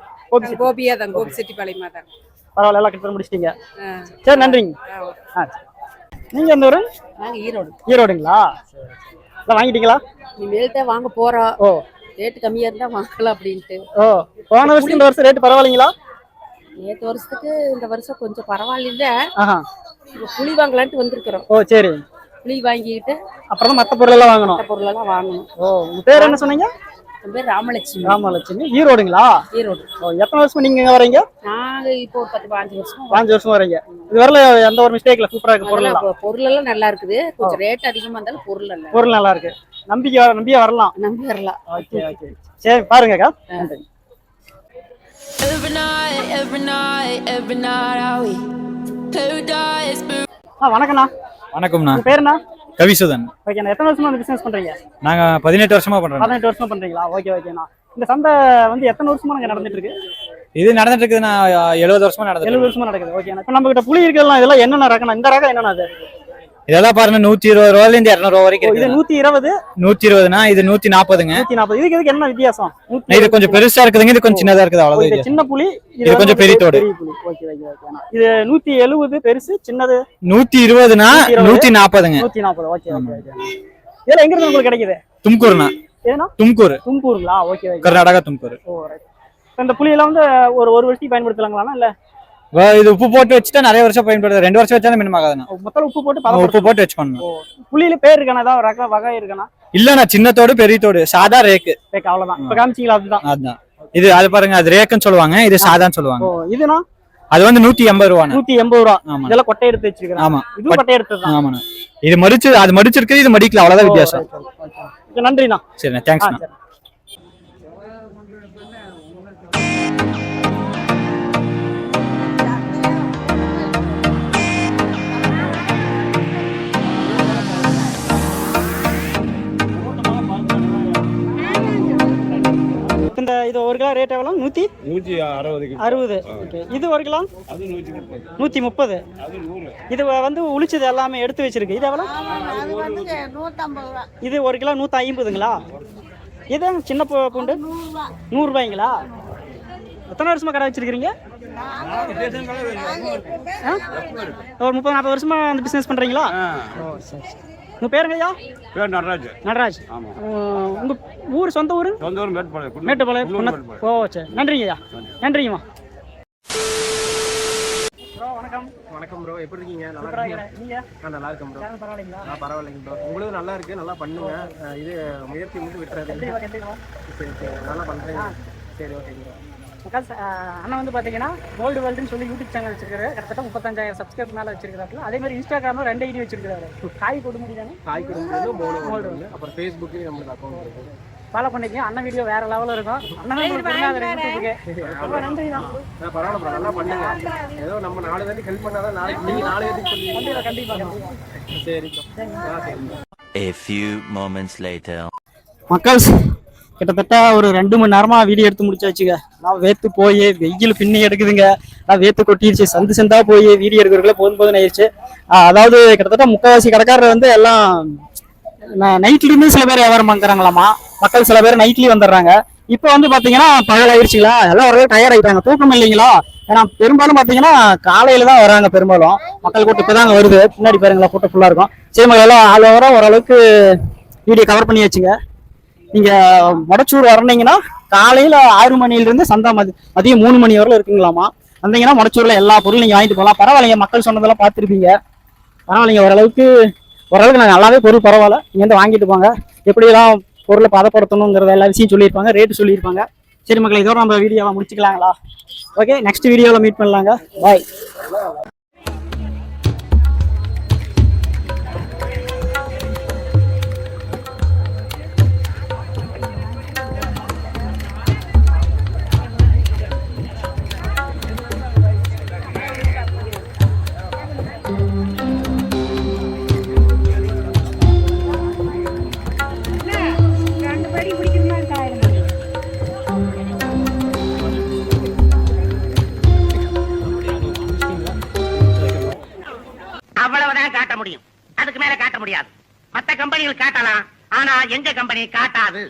கோபியா தான். கோபி செட்டிப்பாளையமா தான். பரவாயில்ல. எல்லாம் கிட்ட முடிச்சிட்டீங்க. சரி நன்றிங்க. நீங்க எந்த ஊரு? நாங்க ஈரோடு. ஈரோடுங்களா? எல்லாம் வாங்கிட்டீங்களா? இனிமேல் தான் வாங்க போறோம். ஓ ரேட்டு கம்மியா இருந்தா வாங்கலாம் அப்படின்ட்டு. ஓ போன வருஷம் இந்த வருஷம் ரேட் பரவாயில்லைங்களா? நேற்று வருஷத்துக்கு இந்த வருஷம் கொஞ்சம் பரவாயில்ல. புளி வாங்கலான்ட்டு வந்திருக்கிறோம். ஓ சரி. புளி வாங்கிட்டு அப்புறம் மற்ற பொருள் எல்லாம் வாங்கணும். பொருள் எல்லாம் வாங்கணும். ஓ உங்க பேர் என்ன சொன்னீங்க? என் பேர் ராமலட்சுமி. ராமலட்சுமி. ஈரோடுங்களா? ஈரோடு. ஓ எத்தனை வருஷம் நீங்க இங்க வரீங்க? நாங்க இப்போ ஒரு 10-15 வருஷம். 5 வருஷம் வரீங்க. இது வரல எந்த ஒரு மிஸ்டேக்ல சூப்பரா இருக்கு பொருள் எல்லாம். பொருள் எல்லாம் நல்லா இருக்குது. கொஞ்சம் ரேட் அதிகமா இருந்தாலும் பொருள் நல்லா இருக்கு. நம்பியா வரலாம். நம்பி வரலாம். Okay okay. சரி பாருங்கக்கா. நன்றி. வணக்கம்ண்ணா. வணக்கம்ண்ணா. உங்க பேருண்ணா? கவிசுதன். ஓகேண்ணா. எத்தனை வருஷமா இந்த பிசினஸ் பண்றீங்க? நாங்க 18 வருஷமா பண்றோம். 18 வருஷமா பண்றீங்களா? ஓகே ஓகேண்ணா. இந்த சந்தை வந்து எத்தனை வருஷமா நாங்க நடந்துட்டு இருக்கு? இது நடந்துட்டு இருக்குதுண்ணா 70 வருஷமா நடந்துட்டு. 70 வருஷமா நடக்குது. ஓகேண்ணா. இப்போ நம்ம கிட்ட புளி இருக்கலாம். இதெல்லாம் என்னென்ன ரகம்? இந்த ரகம் என்னன்னா அது? இதெல்லாம் பாருங்க 120 ரூபாயில இருந்து 200 ரூபா வரைக்கும் இது 120 120னா இது 140ங்க. 140. இதுக்கு என்ன வித்தியாசம்? இது கொஞ்சம் பெருசா இருக்குதுங்க, இது கொஞ்சம் சின்னதா இருக்குது, அவ்வளவுதான். இது சின்ன புலி, இது கொஞ்சம் பெரிய தோடு. ஓகே. இது 170 பெருசு, சின்னது 120னா 140ங்க. 140. ஓகே. இதெல்லாம் எங்க இருந்து உங்களுக்கு கிடைக்குது? தும்கூர்னா. ஏனா தும்கூருங்களா? ஓகே. கர்நாடகா தும்கூர். ஓ ரைட். இந்த புளி எல்லாம் வந்து ஒரு வருஷத்துக்கு பயன்படுத்தலாங்களா இல்ல? இது உப்பு போட்டு வச்சுட்டா நிறைய வருஷம் பயன்படுது. 2 வருஷம் வச்சாலும் மினிமம் ஆகாதுண்ணா. மொத்தம் உப்பு போட்டு வச்சுக்கணும். புளியில பேர் இருக்கானே, ஏதாவது ரக வகை இருக்கானா? இல்லண்ணா, சின்ன தோடு பெரிய தோடு, சாதா ரேக்கு. அவ்வளவுதான். இப்ப காமிச்சீங்களா? அதுதான். இது அது பாருங்க, அது ரேக்குன்னு சொல்லுவாங்க, இது சாதான்னு சொல்லுவாங்க. இதுனா அது வந்து 180 ரூபா. 180 ரூபா. இதெல்லாம் கொட்டை எடுத்து வச்சிருக்கேன். ஆமா, இது கொட்டை எடுத்துதான். ஆமாண்ணா. இது மடிச்சு, அது மடிச்சிருக்கு, இது மடிக்கல, அவ்வளவுதான் வித்தியாசம். நன்றிண்ணா. சரிண்ணா, தேங்க்ஸ்ண்ணா. இந்த இது 1 கிலோ ரேட் எவ்வளவு? 160. ஓகே. இது 1 கிலோ அது 130. இது வந்து உளிச்சது எல்லாமே எடுத்து வச்சிருக்கு. இது எவ்வளவு? அது வந்து 150 ரூபா. இது 1 கிலோ 150ங்களா? இது சின்ன பூண்டு 100 ரூபாய்ங்களா? எத்தனை வருஷமா கடை வச்சிருக்கீங்க? ஒரு 30-40 வருஷமா அந்த பிசினஸ் பண்றீங்களா? ஓ சரி. உங்க பேருங்க ஐயா? பேர் நடராஜ். நடராஜ். ஆமா. உங்க ஊர், சொந்த ஊர்? மேட்டுப்பாளையம். ஓ சரி. நன்றிங்க ஐயா. நன்றிங்கம்மா. ப்ரோ வணக்கம். வணக்கம் ப்ரோ, எப்படி இருக்கீங்க? நல்லா இருக்கீங்க? நீங்க? நல்லா இருக்கேன் ப்ரோ. பரவாயில்லைங்களா? பரவாயில்லைங்க ப்ரோ. உங்களுக்கு நல்லா இருக்கு, நல்லா பண்ணுங்க. இது முயற்சி மட்டும் விட்டுறாதீங்க. கண்டிப்பா. சரி, நல்லா பண்றீங்க. சரி, ஓகேங்க ப்ரோ. அண்ணா வந்து பாத்தீங்கன்னா கோல்டு வேர்ல்டுன்னு சொல்லி யூடியூப் சேனல் வச்சிருக்காரு. கிட்டத்தட்ட 35,000 சப்ஸ்கிரைபர் மேல வச்சிருக்காரு. அதே மாதிரி இன்ஸ்டாகிராம்ல 2 ஐடி வச்சிருக்காரு. காய் கொடுக்க முடியாது. காய் கொடுக்க முடியாது. அப்புறம் ஃபேஸ்புக்லயும் நம்மளுக்கு அக்கௌண்ட் இருக்கு. ஃபாலோ பண்ணிக்கங்க. அண்ணன் வீடியோ வேற லெவல்ல இருக்கும். அண்ணன் நன்றி. பரவாயில்ல ப்ரோ, நல்லா பண்ணுங்க. ஏதோ நம்ம 4 பேருக்கு ஹெல்ப் பண்ணாதான் நாளைக்கு நீங்க 4 பேருக்கு சொல்லி. கண்டிப்பா. சரி. A few moments later. மக்கள் கிட்டத்தட்ட ஒரு 2 மணி நேரமா வீடியோ எடுத்து முடிச்சாச்சுங்க. நான் வேத்து போய் வெயில் பின்னி எடுக்குதுங்க. நான் வேத்து கொட்டிடுச்சு. சந்தா போய் வீடியோ எடுக்கிறதுக்குள்ள போதும் ஆயிடுச்சு. அதாவது கிட்டத்தட்ட முக்கால்வாசி கடைக்காரர் வந்து எல்லாம் நைட்லயுமே சில பேர் வியாபாரம் பண்றாங்களாமா. மக்கள் சில பேர் நைட்லயும் வந்துடுறாங்க. இப்போ வந்து பாத்தீங்கன்னா பகல் ஆயிடுச்சுங்களா, எல்லாம் ஒரே டயர் ஆயிட்டாங்க. தூக்கம் இல்லைங்களா? ஏன்னா பெரும்பாலும் பாத்தீங்கன்னா காலையில தான் வராங்க. பெரும்பாலும் மக்கள் கூட்டம் இப்பதாங்க வருது. பின்னாடி பாருங்களா, கூட்டம் ஃபுல்லா இருக்கும். சரி மக்கள் எல்லாம் ஆள் ஓவரா ஓரளவுக்கு வீடியோ கவர் பண்ணி வச்சுங்க. நீங்க மொடச்சூர் வரீங்கன்னா காலையில 6 மணிலிருந்து சந்தா மதியம் 3 மணி வரல இருக்குங்களாமா. வந்தீங்கன்னா மொடச்சூர்ல எல்லா பொருளும் நீங்க வாங்கிட்டு போகலாம். பரவாயில்லைங்க, மக்கள் சொன்னதெல்லாம் பார்த்துருப்பீங்க. பரவாயில்லைங்க, ஓரளவுக்கு நான் நல்லாவே பொருள் பரவாயில்ல. நீங்க வந்து வாங்கிட்டு போங்க. எப்படியெல்லாம் பொருளை பதப்படுத்தணுங்கிறத எல்லா விஷயம் சொல்லியிருப்பாங்க, ரேட்டு சொல்லியிருப்பாங்க. சரி மக்கள், இதோட நம்ம வீடியோவை முடிச்சுக்கலாங்களா? ஓகே, நெக்ஸ்ட் வீடியோவில் மீட் பண்ணலாங்க. பாய். அவ்வளவுதான் காட்ட முடியும். அதுக்கு மேல காட்ட முடியாது. மத்த கம்பெனிகள் காட்டலாம், ஆனா எங்க கம்பெனி காட்டாது.